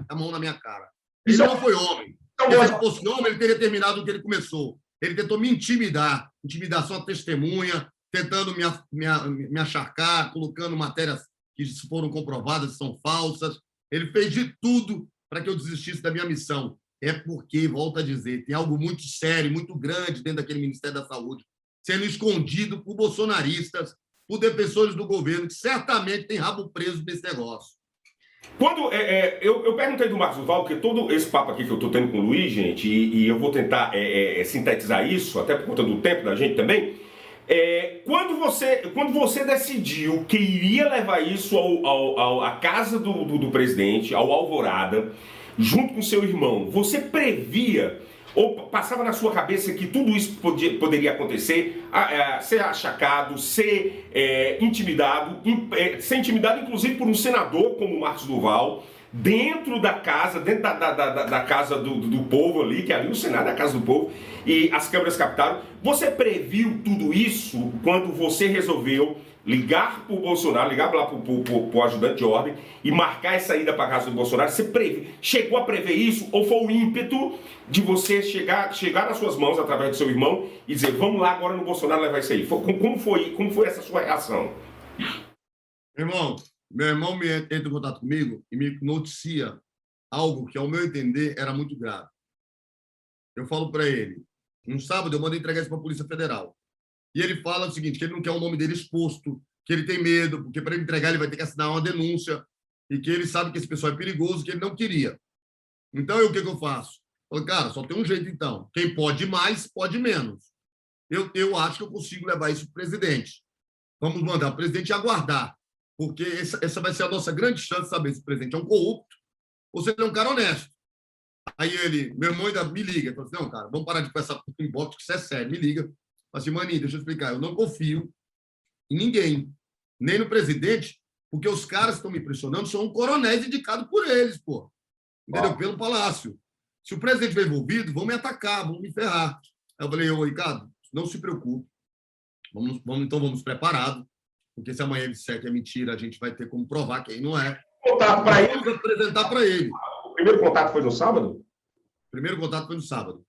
a mão na minha cara. Ele não foi homem. Se fosse homem, ele teria terminado o que ele começou. Ele tentou me intimidar. Intimidação à testemunha, tentando me acharcar, colocando matérias que foram comprovadas que são falsas. Ele fez de tudo para que eu desistisse da minha missão. É porque, volto a dizer, tem algo muito sério, muito grande dentro daquele Ministério da Saúde, sendo escondido por bolsonaristas, por defensores do governo, que certamente tem rabo preso nesse negócio. Quando eu perguntei do Marcos Duval, porque todo esse papo aqui que eu estou tendo com o Luiz, gente, e eu vou tentar sintetizar isso, até por conta do tempo da gente também, quando você decidiu que iria levar isso à casa do presidente, ao Alvorada, junto com seu irmão, você previa ou passava na sua cabeça que tudo isso poderia acontecer, ser achacado, ser intimidado inclusive por um senador como o Marcos Duval, dentro da casa, dentro da casa do povo ali, que ali o Senado é a casa do povo, e as câmeras captaram. Você previu tudo isso quando você resolveu ligar para o Bolsonaro, ligar lá para o ajudante de ordem e marcar essa ida para a casa do Bolsonaro? Você chegou a prever isso? Ou foi o ímpeto de você chegar nas suas mãos através do seu irmão e dizer, vamos lá agora no Bolsonaro levar isso aí? Como foi essa sua reação? Meu irmão entra em contato comigo e me noticia algo que, ao meu entender, era muito grave. Eu falo para ele, um sábado eu mandei entregar isso para a Polícia Federal. E ele fala o seguinte, que ele não quer o nome dele exposto, que ele tem medo, porque para ele entregar ele vai ter que assinar uma denúncia, e que ele sabe que esse pessoal é perigoso, que ele não queria. Então, o que eu faço? Eu falo, cara, só tem um jeito, então. Quem pode mais, pode menos. Eu acho que eu consigo levar isso para o presidente. Vamos mandar o presidente aguardar, porque essa vai ser a nossa grande chance de saber se o presidente é um corrupto ou se ele é um cara honesto. Aí meu irmão ainda me liga, fala assim, não, cara, vamos parar de conversar com inbox, que isso é sério, me liga. Fala assim, maninho, deixa eu explicar, eu não confio em ninguém, nem no presidente, porque os caras que estão me pressionando são coronéis indicados por eles, pô. Entendeu? Pelo Palácio. Se o presidente estiver envolvido, vão me atacar, vão me ferrar. Aí eu falei, ô, Ricardo, não se preocupe, então vamos preparados, porque se amanhã ele disser que é mentira, a gente vai ter como provar que aí não é. Contato para ele. Vamos apresentar para ele. O primeiro contato foi no sábado? O primeiro contato foi no sábado.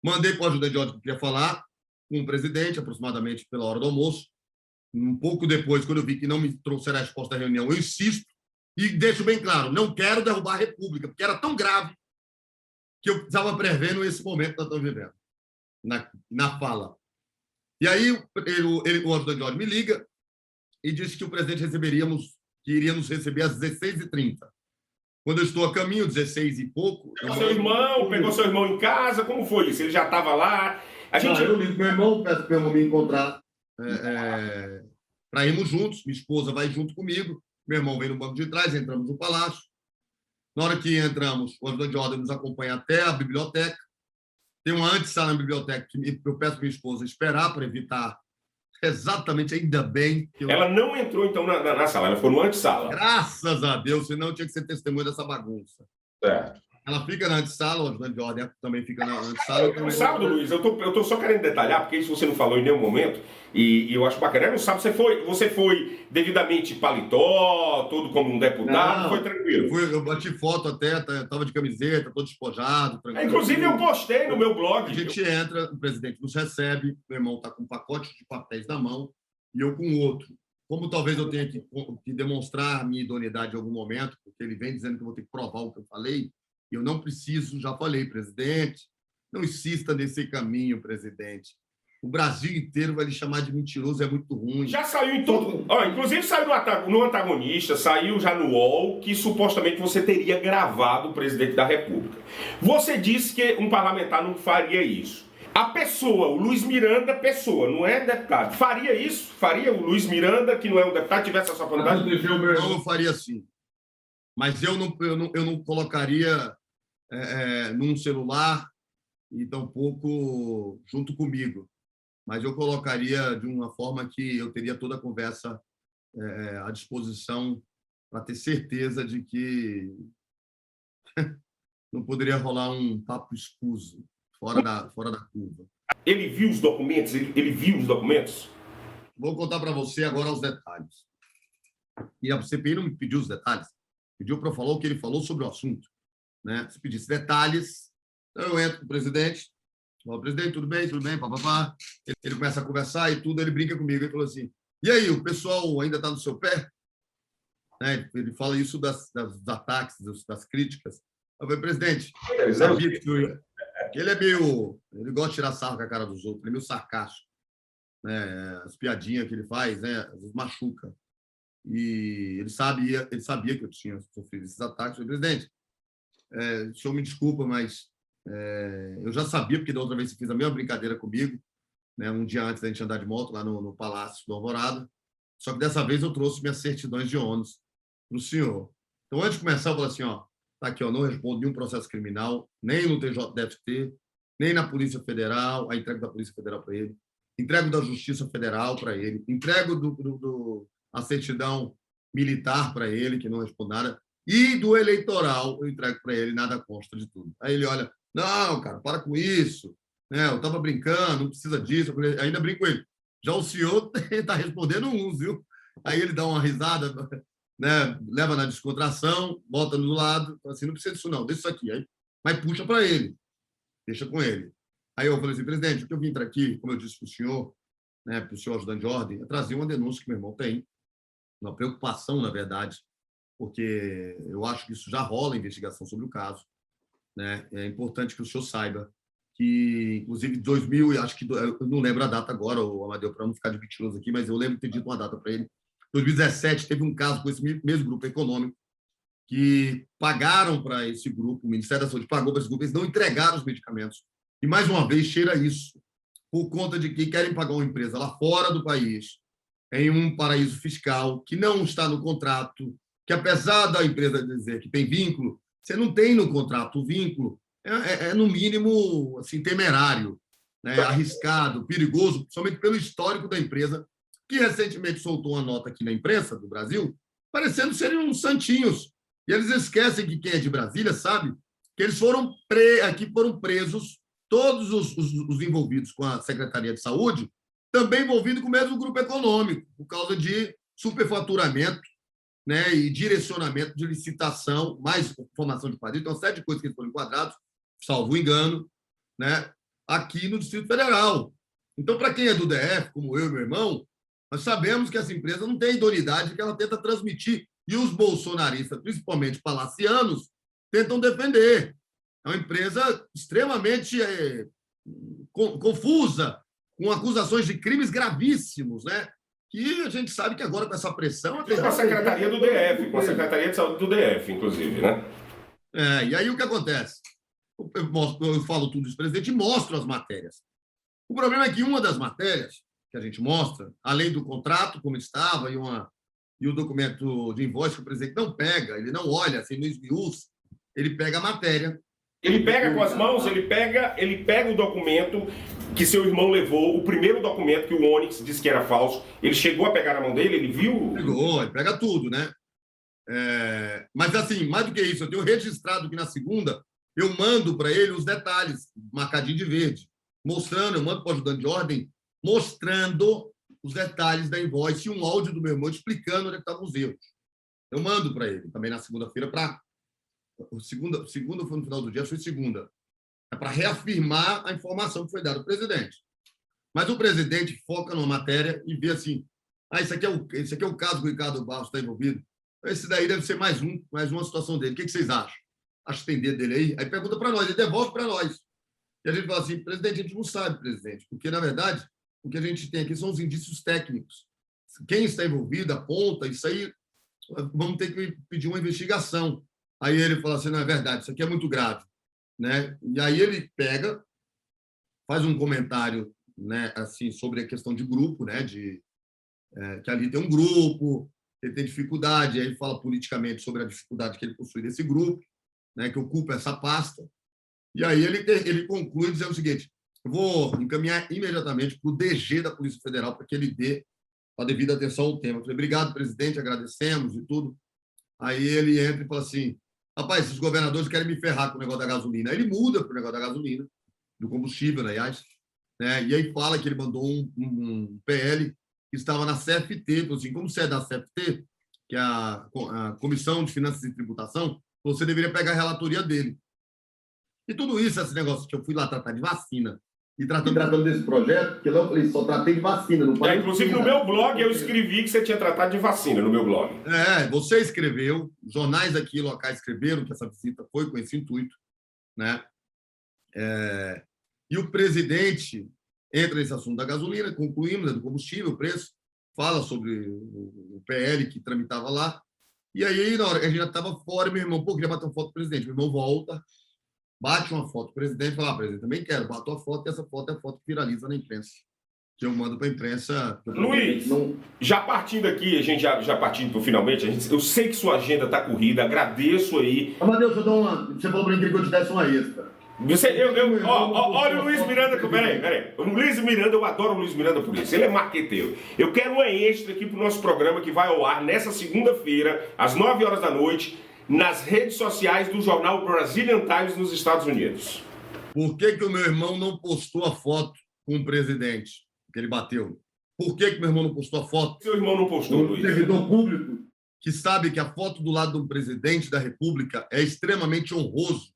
Mandei para o ajudante de ordem que queria falar com o presidente, aproximadamente pela hora do almoço. Um pouco depois, quando eu vi que não me trouxeram a resposta da reunião, eu insisto e deixo bem claro, não quero derrubar a República, porque era tão grave que eu estava prevendo esse momento que nós estamos vivendo, na fala. E aí o ajudante de ordem me liga e disse que o presidente iria nos receber às 16h30. Quando eu estou a caminho, 16 e pouco... Pegou seu irmão em casa, como foi isso? Ele já estava lá? Eu ligo meu irmão, peço para eu me encontrar para irmos juntos, minha esposa vai junto comigo, meu irmão vem no banco de trás, entramos no palácio. Na hora que entramos, o ajudante de ordem nos acompanha até a biblioteca. Tem uma antessala na biblioteca que eu peço para minha esposa esperar para evitar exatamente, ainda bem. Ela não entrou, então, na sala, ela foi no antessala. Graças a Deus, senão eu tinha que ser testemunha dessa bagunça. Certo. Ela fica na antessala, o ajudante de ordem também fica na antessala. No sábado, Luiz, eu tô só querendo detalhar, porque isso você não falou em nenhum momento, e eu acho bacana. No sábado você foi devidamente paletó, todo como um deputado, não, foi tranquilo? Eu bati foto até, estava de camiseta, todo despojado. Inclusive, eu postei no meu blog. A gente entra, o presidente nos recebe, meu irmão está com um pacote de papéis na mão, e eu com outro. Como talvez eu tenha que demonstrar a minha idoneidade em algum momento, porque ele vem dizendo que eu vou ter que provar o que eu falei, eu não preciso, já falei, presidente, não insista nesse caminho, presidente. O Brasil inteiro vai lhe chamar de mentiroso, é muito ruim. Já saiu em todo... inclusive saiu no Antagonista, saiu já no UOL, que supostamente você teria gravado o presidente da República. Você disse que um parlamentar não faria isso. A pessoa, o Luiz Miranda, não é deputado, faria isso? Faria o Luiz Miranda, que não é um deputado, tivesse essa vontade? Eu faria sim. Mas eu não colocaria num celular e tampouco junto comigo. Mas eu colocaria de uma forma que eu teria toda a conversa à disposição para ter certeza de que não poderia rolar um papo escuso, fora da curva. Ele viu os documentos? Ele viu os documentos? Vou contar para você agora os detalhes. E a CPI não me pediu os detalhes. Pediu para eu falar o que ele falou sobre o assunto. Né? Se pedisse detalhes, então eu entro com o presidente, falo, presidente, tudo bem, papapá. Ele começa a conversar e tudo, ele brinca comigo, ele falou assim, e aí, o pessoal ainda está no seu pé? Né? Ele fala isso dos ataques, das críticas. Eu falei, presidente, eu sabia que ele ele gosta de tirar sarro com a cara dos outros, ele é meio sarcástico. Né? As piadinhas que ele faz, né? Às vezes machuca. E ele sabia que eu tinha sofrido esses ataques. Eu falei, presidente, o senhor me desculpa, mas eu já sabia, porque da outra vez você fez a mesma brincadeira comigo, né, um dia antes da gente andar de moto lá no Palácio do Alvorada, só que dessa vez eu trouxe minhas certidões de ônus para o senhor. Então, antes de começar, eu falei assim, tá aqui, não respondo nenhum processo criminal, nem no TJDFT, nem na Polícia Federal, a entrega da Polícia Federal para ele, entrego da Justiça Federal para ele, entrego a certidão militar para ele, que não responde nada, E do eleitoral, eu entrego para ele, nada consta de tudo. Aí ele olha, não, cara, para com isso. Eu estava brincando, não precisa disso. Eu ainda brinco com ele. Já o senhor está respondendo uns, viu? Aí ele dá uma risada, né? Leva na descontração, bota do lado, fala assim, não precisa disso não, deixa isso aqui. Aí, mas puxa para ele, deixa com ele. Aí eu falei assim, presidente, o que eu vim para aqui, como eu disse para o senhor, né, para o senhor ajudante de ordem, é trazer uma denúncia que meu irmão tem, uma preocupação, na verdade, porque eu acho que isso já rola investigação sobre o caso, né? É importante que o senhor saiba que, inclusive, 2000, acho que eu não lembro a data agora, o Amadeu, para não ficar de mentiroso aqui, mas eu lembro de ter dito uma data para ele. 2017 teve um caso com esse mesmo grupo econômico que pagaram para esse grupo, o Ministério da Saúde pagou para esse grupo, eles não entregaram os medicamentos. E, mais uma vez, cheira isso, por conta de que querem pagar uma empresa lá fora do país, em um paraíso fiscal, que não está no contrato, que, apesar da empresa dizer que tem vínculo, você não tem no contrato o vínculo, no mínimo, assim, temerário, né? Arriscado, perigoso, somente pelo histórico da empresa, que recentemente soltou uma nota aqui na imprensa do Brasil, parecendo serem uns santinhos. E eles esquecem que quem é de Brasília sabe que eles foram presos, todos os envolvidos com a Secretaria de Saúde, também envolvidos com o mesmo grupo econômico, por causa de superfaturamento, né, e direcionamento de licitação, mais formação de quadrilha, então, 7 coisas que eles foram enquadrados, salvo engano, né, aqui no Distrito Federal. Então, para quem é do DF, como eu e meu irmão, nós sabemos que essa empresa não tem a idoneidade que ela tenta transmitir, e os bolsonaristas, principalmente palacianos, tentam defender. É uma empresa extremamente confusa, com acusações de crimes gravíssimos, né? Que a gente sabe que agora, com essa pressão... Com a Secretaria do DF, com a Secretaria de Saúde do DF, inclusive, né? E aí o que acontece? Eu falo tudo isso, presidente, e mostro as matérias. O problema é que uma das matérias que a gente mostra, além do contrato, como estava, e o documento de invoice que o presidente não pega, ele não olha, assim, no esmiuço, ele pega a matéria. Ele pega com as mãos, ele pega o documento que seu irmão levou, o primeiro documento que o Onyx disse que era falso, ele chegou a pegar na mão dele, ele viu... Pegou, ele pega tudo, né? Mas, assim, mais do que isso, eu tenho registrado que na segunda eu mando para ele os detalhes, marcadinho de verde, mostrando, eu mando para o ajudante de ordem, mostrando os detalhes da invoice e um áudio do meu irmão explicando onde estavam os erros. Eu mando para ele também na segunda-feira para... Segunda foi no final do dia, foi segunda. É para reafirmar a informação que foi dada ao presidente. Mas o presidente foca numa matéria e vê assim, esse aqui é o caso que o Ricardo Barros está envolvido. Esse daí deve ser mais uma situação dele. O que vocês acham? Acho que tem dedo dele aí. Aí pergunta para nós, ele devolve para nós. E a gente fala assim, presidente, a gente não sabe, presidente, porque, na verdade, o que a gente tem aqui são os indícios técnicos. Quem está envolvido aponta, isso aí, vamos ter que pedir uma investigação. Aí ele fala assim, não, é verdade, isso aqui é muito grave, né? E aí ele pega, faz um comentário, né, assim, sobre a questão de grupo, né, que ali tem um grupo, ele tem dificuldade, aí ele fala politicamente sobre a dificuldade que ele possui desse grupo, né, que ocupa essa pasta. E aí ele conclui dizendo o seguinte, eu vou encaminhar imediatamente para o DG da Polícia Federal para que ele dê a devida atenção ao tema. Eu falei, obrigado, presidente, agradecemos e tudo. Aí ele entra e fala assim, rapaz, esses governadores querem me ferrar com o negócio da gasolina. Aí ele muda para o negócio da gasolina, do combustível, aliás, né? E aí fala que ele mandou um PL que estava na CFT, assim, como você é da CFT, que é a Comissão de Finanças e Tributação, você deveria pegar a relatoria dele. E tudo isso, esse negócio que eu fui lá tratar de vacina, e tratando desse projeto, porque lá eu falei, só tratei de vacina. Não inclusive, no meu blog, eu escrevi que você tinha tratado de vacina, no meu blog. Você escreveu, jornais aqui locais escreveram que essa visita foi com esse intuito, né? E o presidente entra nesse assunto da gasolina, concluímos, né, do combustível, o preço, fala sobre o PL que tramitava lá, e aí, na hora que a gente já estava fora, meu irmão, queria bater uma foto do presidente. Meu irmão volta, bate uma foto do presidente e fala, presidente, também quero, bato a foto, e essa foto é a foto que viraliza na imprensa, que eu mando para a imprensa. Luiz, já partindo aqui, a gente já partindo para finalmente, eu sei que sua agenda está corrida, agradeço aí. Amadeus, você falou para mim que eu te desse uma extra. Olha o Luiz Miranda, peraí. O Luiz Miranda, eu adoro o Luiz Miranda por isso, ele é marqueteiro. Eu quero uma extra aqui para o nosso programa que vai ao ar nessa segunda-feira, às 9 horas da noite, nas redes sociais do jornal Brazilian Times nos Estados Unidos? Por que o meu irmão não postou a foto com o presidente que ele bateu? Por que meu irmão não postou a foto? Seu irmão não postou, Luiz? Servidor público que sabe que a foto do lado do presidente da República é extremamente honroso,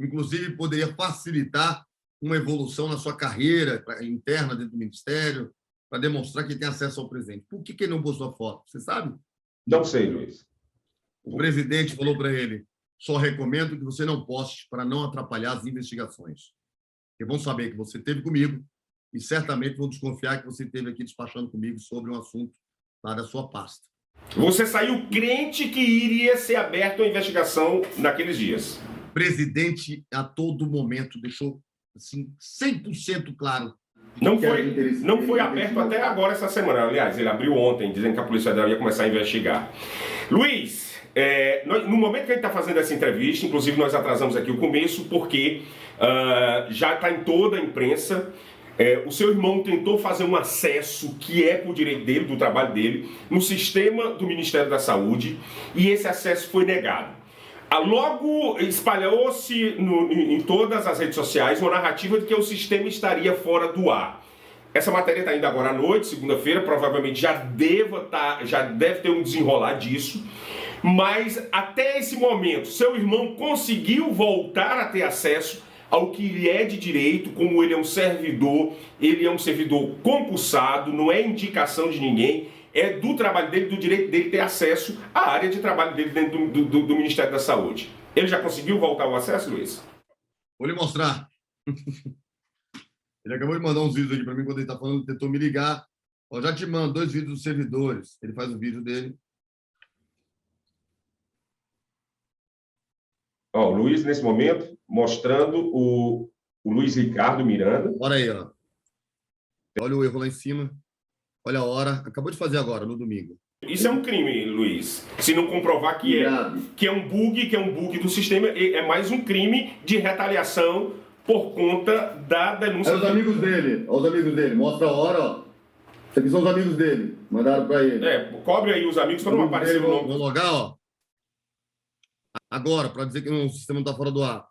inclusive poderia facilitar uma evolução na sua carreira interna dentro do ministério, para demonstrar que tem acesso ao presidente. Por que ele não postou a foto? Você sabe? Não sei, Luiz. O presidente falou para ele: só recomendo que você não poste para não atrapalhar as investigações. Porque vão saber que você esteve comigo e certamente vão desconfiar que você esteve aqui despachando comigo sobre um assunto lá da sua pasta. Você saiu crente que iria ser aberta uma investigação naqueles dias. O presidente, a todo momento, deixou assim, 100% claro. Não foi aberto até agora essa semana. Aliás, ele abriu ontem, dizendo que a Polícia Federal ia começar a investigar. Luiz, no momento que a gente está fazendo essa entrevista, inclusive nós atrasamos aqui o começo, porque já está em toda a imprensa. O seu irmão tentou fazer um acesso, que é por direito dele, do trabalho dele, no sistema do Ministério da Saúde, e esse acesso foi negado. Logo espalhou-se em todas as redes sociais uma narrativa de que o sistema estaria fora do ar. Essa matéria está indo agora à noite, segunda-feira, provavelmente já deve ter um desenrolar disso, mas até esse momento, seu irmão conseguiu voltar a ter acesso ao que lhe é de direito, como ele é um servidor concursado, não é indicação de ninguém, é do trabalho dele, do direito dele ter acesso à área de trabalho dele dentro do Ministério da Saúde. Ele já conseguiu voltar ao acesso, Luiz? Vou lhe mostrar. Ele acabou de mandar uns vídeos aqui para mim quando ele está falando, tentou me ligar. Já te mando 2 vídeos dos servidores. Ele faz o vídeo dele. O Luiz, nesse momento, mostrando o Luiz Ricardo Miranda. Olha aí, ó. Olha o erro lá em cima. Olha a hora. Acabou de fazer agora, no domingo. Isso é um crime, Luiz. Se não comprovar que é um bug do sistema, é mais um crime de retaliação por conta da denúncia. Olha os amigos dele. Olha os amigos dele. Mostra a hora, ó. Esses aqui são os amigos dele. Mandaram para ele. Cobre aí os amigos para não aparecer o nome. Vou logar, ó. Agora, para dizer que o sistema não está fora do ar.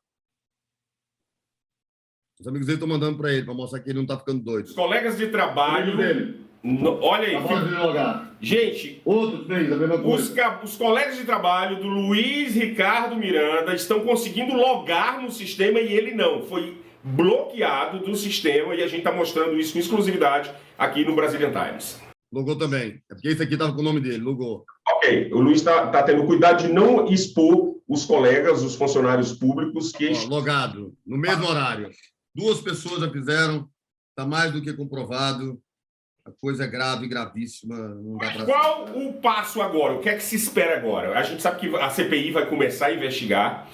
Os amigos dele estão mandando para ele, para mostrar que ele não está ficando doido. Os colegas de trabalho... Olha aí. Gente, outros fez a mesma coisa. Os colegas de trabalho do Luiz Ricardo Miranda estão conseguindo logar no sistema e ele não. Foi bloqueado do sistema e a gente está mostrando isso com exclusividade aqui no Brazilian Times. Logou também. É porque esse aqui estava com o nome dele, logou. Ok, o Luiz está tendo cuidado de não expor os colegas, os funcionários públicos que... Logado, no mesmo horário. 2 pessoas já fizeram, está mais do que comprovado. A coisa é grave, gravíssima. Não dá pra... Qual o passo agora? O que é que se espera agora? A gente sabe que a CPI vai começar a investigar.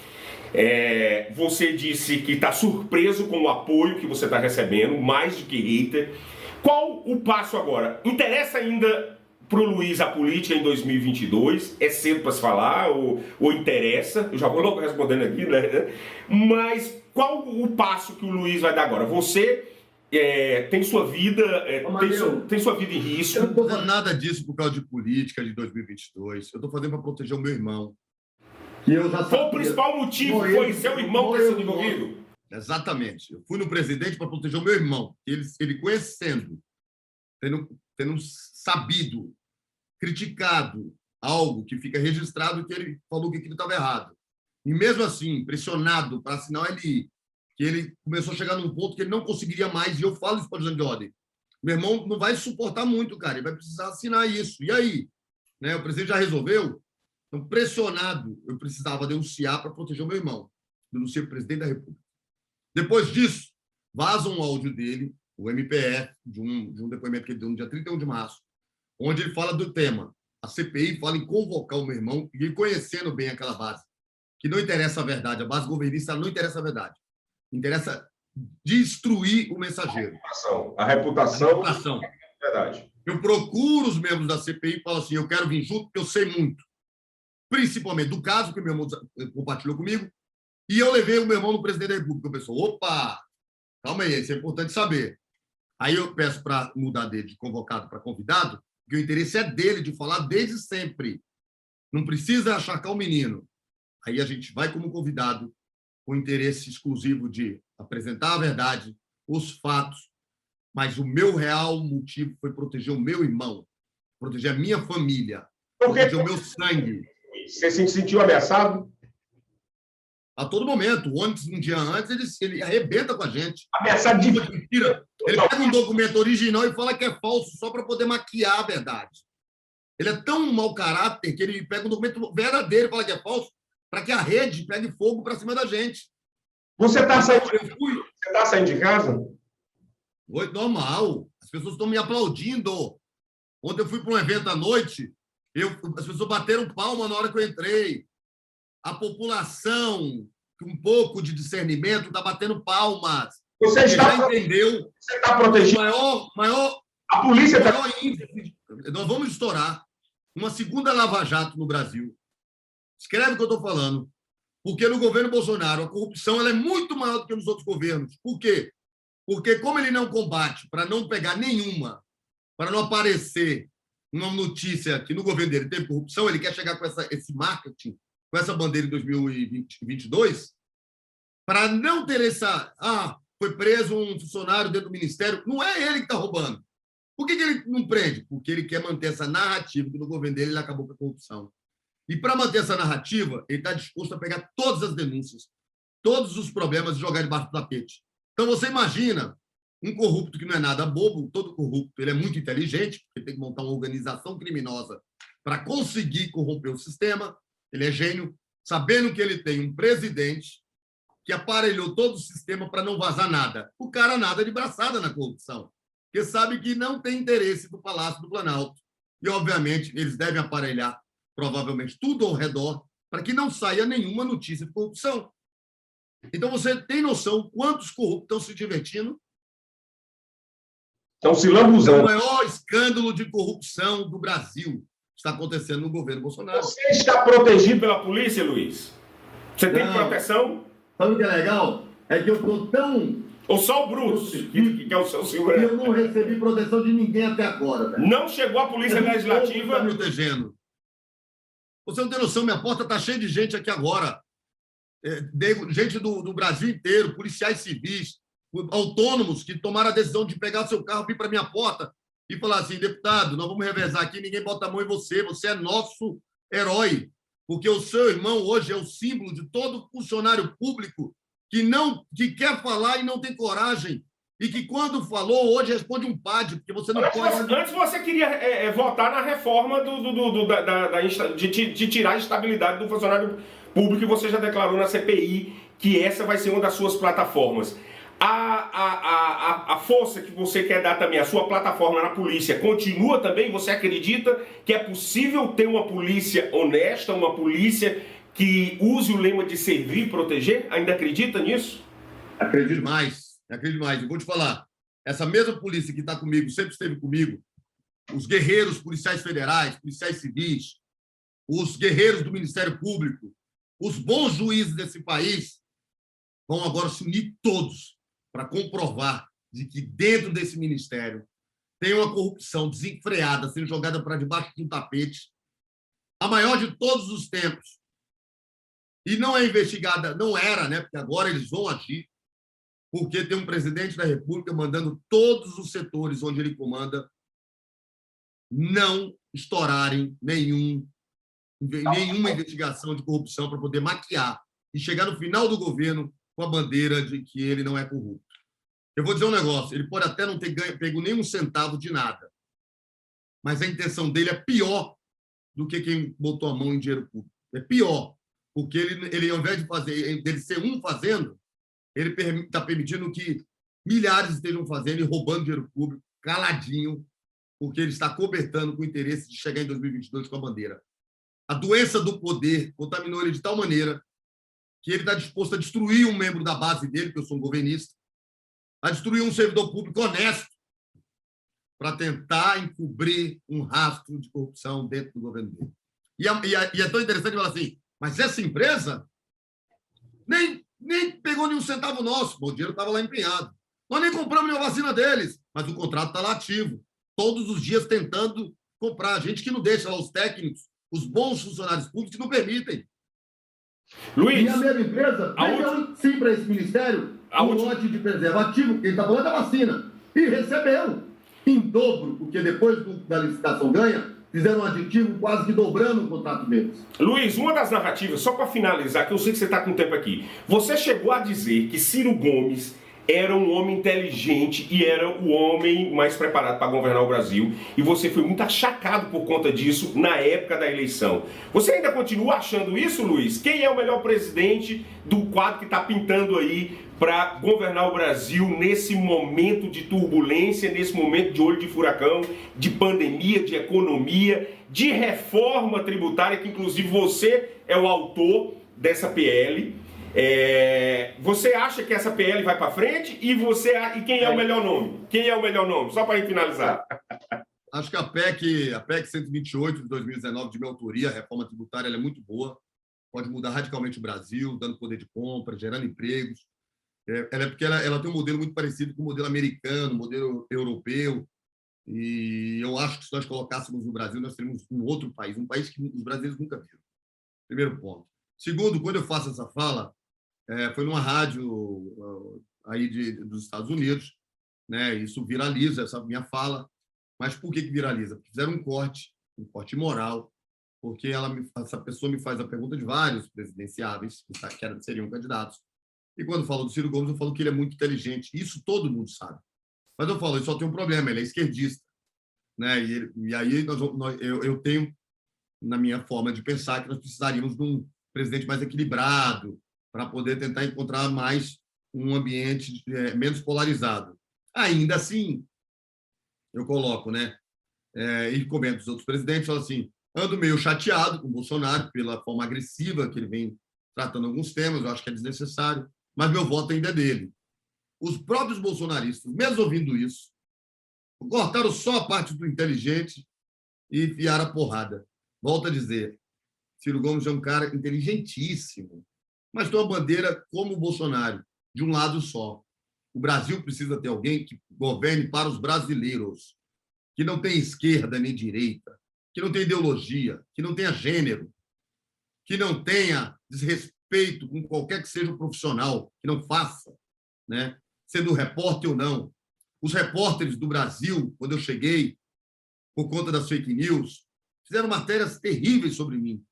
Você disse que está surpreso com o apoio que você está recebendo, mais do que hater. Qual o passo agora? Interessa ainda para o Luiz a política em 2022? É cedo para se falar ou interessa? Eu já vou logo respondendo aqui, né? Mas qual o passo que o Luiz vai dar agora? Você... tem sua vida, tem sua vida em risco. Eu não estou fazendo nada disso por causa de política de 2022. Eu estou fazendo para proteger o meu irmão. Foi o principal motivo, foi seu irmão ter sido envolvido? Exatamente. Eu fui no presidente para proteger o meu irmão. Ele conhecendo, tendo sabido, criticado algo que fica registrado que ele falou que aquilo estava errado. E mesmo assim, pressionado para assinar que ele começou a chegar num ponto que ele não conseguiria mais, e eu falo isso para o Jânio de Ordem. Meu irmão não vai suportar muito, cara, ele vai precisar assinar isso. E aí? Né? O presidente já resolveu? Então, pressionado, eu precisava denunciar para proteger o meu irmão. Denunciei o presidente da República. Depois disso, vaza um áudio dele, o MPF, de um depoimento que ele deu no dia 31 de março, onde ele fala do tema. A CPI fala em convocar o meu irmão, e ele conhecendo bem aquela base, que não interessa a verdade, a base governista não interessa a verdade. Interessa destruir o mensageiro. A reputação. Verdade. Eu procuro os membros da CPI e falo assim, eu quero vir junto porque eu sei muito. Principalmente do caso que o meu irmão compartilhou comigo, e eu levei o meu irmão no presidente da República. Eu pensei, opa, calma aí, isso é importante saber. Aí eu peço para mudar dele de convocado para convidado, porque o interesse é dele de falar desde sempre. Não precisa achacar o menino. aí a gente vai como convidado com interesse exclusivo de apresentar a verdade, os fatos, mas o meu real motivo foi proteger o meu irmão, proteger a minha família, proteger o meu sangue. Você se sentiu ameaçado? A todo momento. O ônibus, um dia antes, ele arrebenta com a gente. Ameaçado de mentira. Ele pega um documento original e fala que é falso só para poder maquiar a verdade. Ele é tão mau caráter que ele pega um documento verdadeiro e fala que é falso para que a rede pegue fogo para cima da gente. Você está saindo de casa? Foi normal. As pessoas estão me aplaudindo. Ontem eu fui para um evento à noite, as pessoas bateram palma na hora que eu entrei. A população, com um pouco de discernimento, está batendo palmas. Você já entendeu? Você está protegido? A polícia está... Nós vamos estourar uma segunda Lava Jato no Brasil. Escreve o que eu estou falando. Porque no governo Bolsonaro a corrupção ela é muito maior do que nos outros governos. Por quê? Porque como ele não combate para não pegar nenhuma, para não aparecer uma notícia que no governo dele teve corrupção, ele quer chegar com esse marketing, com essa bandeira em 2022, para não ter essa... foi preso um funcionário dentro do ministério. Não é ele que está roubando. Por que ele não prende? Porque ele quer manter essa narrativa que no governo dele ele acabou com a corrupção. E para manter essa narrativa, ele está disposto a pegar todas as denúncias, todos os problemas e jogar debaixo do tapete. Então, você imagina um corrupto que não é nada bobo, todo corrupto ele é muito inteligente, porque tem que montar uma organização criminosa para conseguir corromper o sistema. Ele é gênio, sabendo que ele tem um presidente que aparelhou todo o sistema para não vazar nada. O cara nada de braçada na corrupção, porque sabe que não tem interesse do Palácio do Planalto. E, obviamente, eles devem aparelhar provavelmente tudo ao redor para que não saia nenhuma notícia de corrupção. Então, você tem noção quantos corruptos estão se divertindo? Estão se lambuzando. O maior escândalo de corrupção do Brasil está acontecendo no governo Bolsonaro. Você está protegido pela polícia, Luiz? Você tem proteção? Sabe o que é legal? É que eu estou tão... Ou só o Bruce, que é o seu segurança? Eu não recebi proteção de ninguém até agora. Velho. Não chegou a polícia legislativa... Está me protegendo. Você não tem noção, minha porta está cheia de gente aqui agora. Gente do Brasil inteiro, policiais civis, autônomos que tomaram a decisão de pegar o seu carro, vir para minha porta e falar assim, deputado, nós vamos revezar aqui, ninguém bota a mão em você, você é nosso herói, porque o seu irmão hoje é o símbolo de todo funcionário público que quer falar e não tem coragem, e que quando falou, hoje responde um PAD, porque você não pode... Antes você queria votar na reforma de tirar a estabilidade do funcionário público, e você já declarou na CPI que essa vai ser uma das suas plataformas. A força que você quer dar também, a sua plataforma na polícia, continua também? Você acredita que é possível ter uma polícia honesta, uma polícia que use o lema de servir e proteger? Ainda acredita nisso? Acredito mais. Eu vou te falar, essa mesma polícia que está comigo, sempre esteve comigo, os guerreiros policiais federais, policiais civis, os guerreiros do Ministério Público, os bons juízes desse país vão agora se unir todos para comprovar de que dentro desse ministério tem uma corrupção desenfreada sendo jogada para debaixo de um tapete, a maior de todos os tempos. E não é investigada, não era, né? Porque agora eles vão agir, porque tem um presidente da República mandando todos os setores onde ele comanda não estourarem nenhuma investigação de corrupção para poder maquiar e chegar no final do governo com a bandeira de que ele não é corrupto. Eu vou dizer um negócio, ele pode até não ter pego nem um centavo de nada, mas a intenção dele é pior do que quem botou a mão em dinheiro público. É pior, porque ele ao invés dele ser um fazendo, ele está permitindo que milhares estejam fazendo e roubando dinheiro público, caladinho, porque ele está cobertando com o interesse de chegar em 2022 com a bandeira. A doença do poder contaminou ele de tal maneira que ele está disposto a destruir um membro da base dele, que eu sou um governista, a destruir um servidor público honesto para tentar encobrir um rastro de corrupção dentro do governo dele. E é tão interessante falar assim, mas essa empresa nem pegou nenhum centavo nosso, o dinheiro estava lá empenhado. Nós nem compramos nenhuma vacina deles, mas o contrato está lá ativo, todos os dias tentando comprar. A gente que não deixa lá os técnicos, os bons funcionários públicos que não permitem. Luiz, e a mesma empresa vendeu sim para esse ministério um lote de preservativo, que ele está falando da vacina, e recebeu em dobro, porque depois da licitação ganha, fizeram um aditivo quase que dobrando o contrato deles. Luiz, uma das narrativas, só para finalizar, que eu sei que você está com tempo aqui, você chegou a dizer que Ciro Gomes era um homem inteligente e era o homem mais preparado para governar o Brasil, e você foi muito achacado por conta disso na época da eleição. Você ainda continua achando isso, Luiz? Quem é o melhor presidente do quadro que está pintando aí para governar o Brasil nesse momento de turbulência, nesse momento de olho de furacão, de pandemia, de economia, de reforma tributária, que inclusive você é o autor dessa PL? Você acha que essa PL vai para frente? E quem é o melhor nome? Quem é o melhor nome? Só para finalizar. Acho que a PEC 128 de 2019, de minha autoria, a reforma tributária, ela é muito boa. Pode mudar radicalmente o Brasil, dando poder de compra, gerando empregos. Porque ela tem um modelo muito parecido com o modelo americano, o modelo europeu. E eu acho que se nós colocássemos no Brasil, nós teríamos um outro país, um país que os brasileiros nunca viram. Primeiro ponto. Segundo, quando eu faço essa fala, foi numa rádio aí dos Estados Unidos, né? Isso viraliza, essa minha fala. Mas por que viraliza? Porque fizeram um corte moral, porque essa pessoa me faz a pergunta de vários presidenciáveis que seriam candidatos. E quando falo do Ciro Gomes, eu falo que ele é muito inteligente. Isso todo mundo sabe. Mas eu falo, ele só tem um problema, ele é esquerdista. Né? E aí eu tenho, na minha forma de pensar, que nós precisaríamos de um presidente mais equilibrado para poder tentar encontrar mais um ambiente menos polarizado. Ainda assim, eu coloco, né? E comento os outros presidentes, falo assim, ando meio chateado com o Bolsonaro pela forma agressiva que ele vem tratando alguns temas, eu acho que é desnecessário, mas meu voto ainda é dele. Os próprios bolsonaristas, mesmo ouvindo isso, cortaram só a parte do inteligente e enfiaram a porrada. Volto a dizer, Ciro Gomes é um cara inteligentíssimo, mas tem uma bandeira como o Bolsonaro, de um lado só. O Brasil precisa ter alguém que governe para os brasileiros, que não tem esquerda nem direita, que não tem ideologia, que não tenha gênero, que não tenha desrespeito com qualquer que seja o profissional, que não faça, né? Sendo repórter ou não. Os repórteres do Brasil, quando eu cheguei, por conta das fake news, fizeram matérias terríveis sobre mim.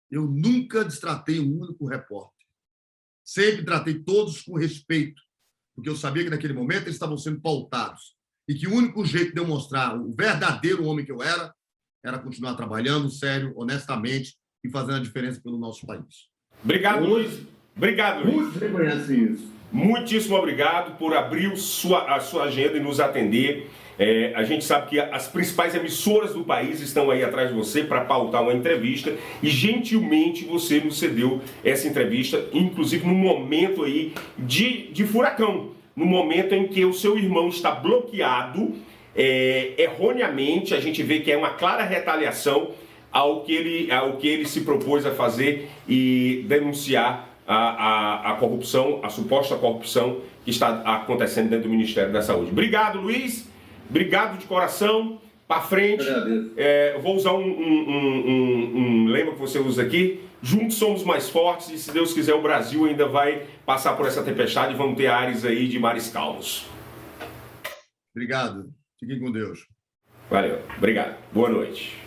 Eu nunca destratei um único repórter. Sempre tratei todos com respeito, porque eu sabia que naquele momento eles estavam sendo pautados e que o único jeito de eu mostrar o verdadeiro homem que eu era continuar trabalhando sério, honestamente e fazendo a diferença pelo nosso país. Obrigado, Luiz. Obrigado, Luiz. Muitos reconhecem isso. Muitíssimo obrigado por abrir a sua agenda e nos atender. A gente sabe que as principais emissoras do país estão aí atrás de você para pautar uma entrevista e gentilmente você nos cedeu essa entrevista, inclusive no momento aí de furacão, no momento em que o seu irmão está bloqueado erroneamente. A gente vê que é uma clara retaliação ao que ele se propôs a fazer e denunciar a corrupção, a suposta corrupção que está acontecendo dentro do Ministério da Saúde. Obrigado, Luiz. Obrigado de coração. Para frente. Eu vou usar um lema que você usa aqui. Juntos somos mais fortes e, se Deus quiser, o Brasil ainda vai passar por essa tempestade e vamos ter ares aí de mares calmos. Obrigado. Fiquem com Deus. Valeu. Obrigado. Boa noite.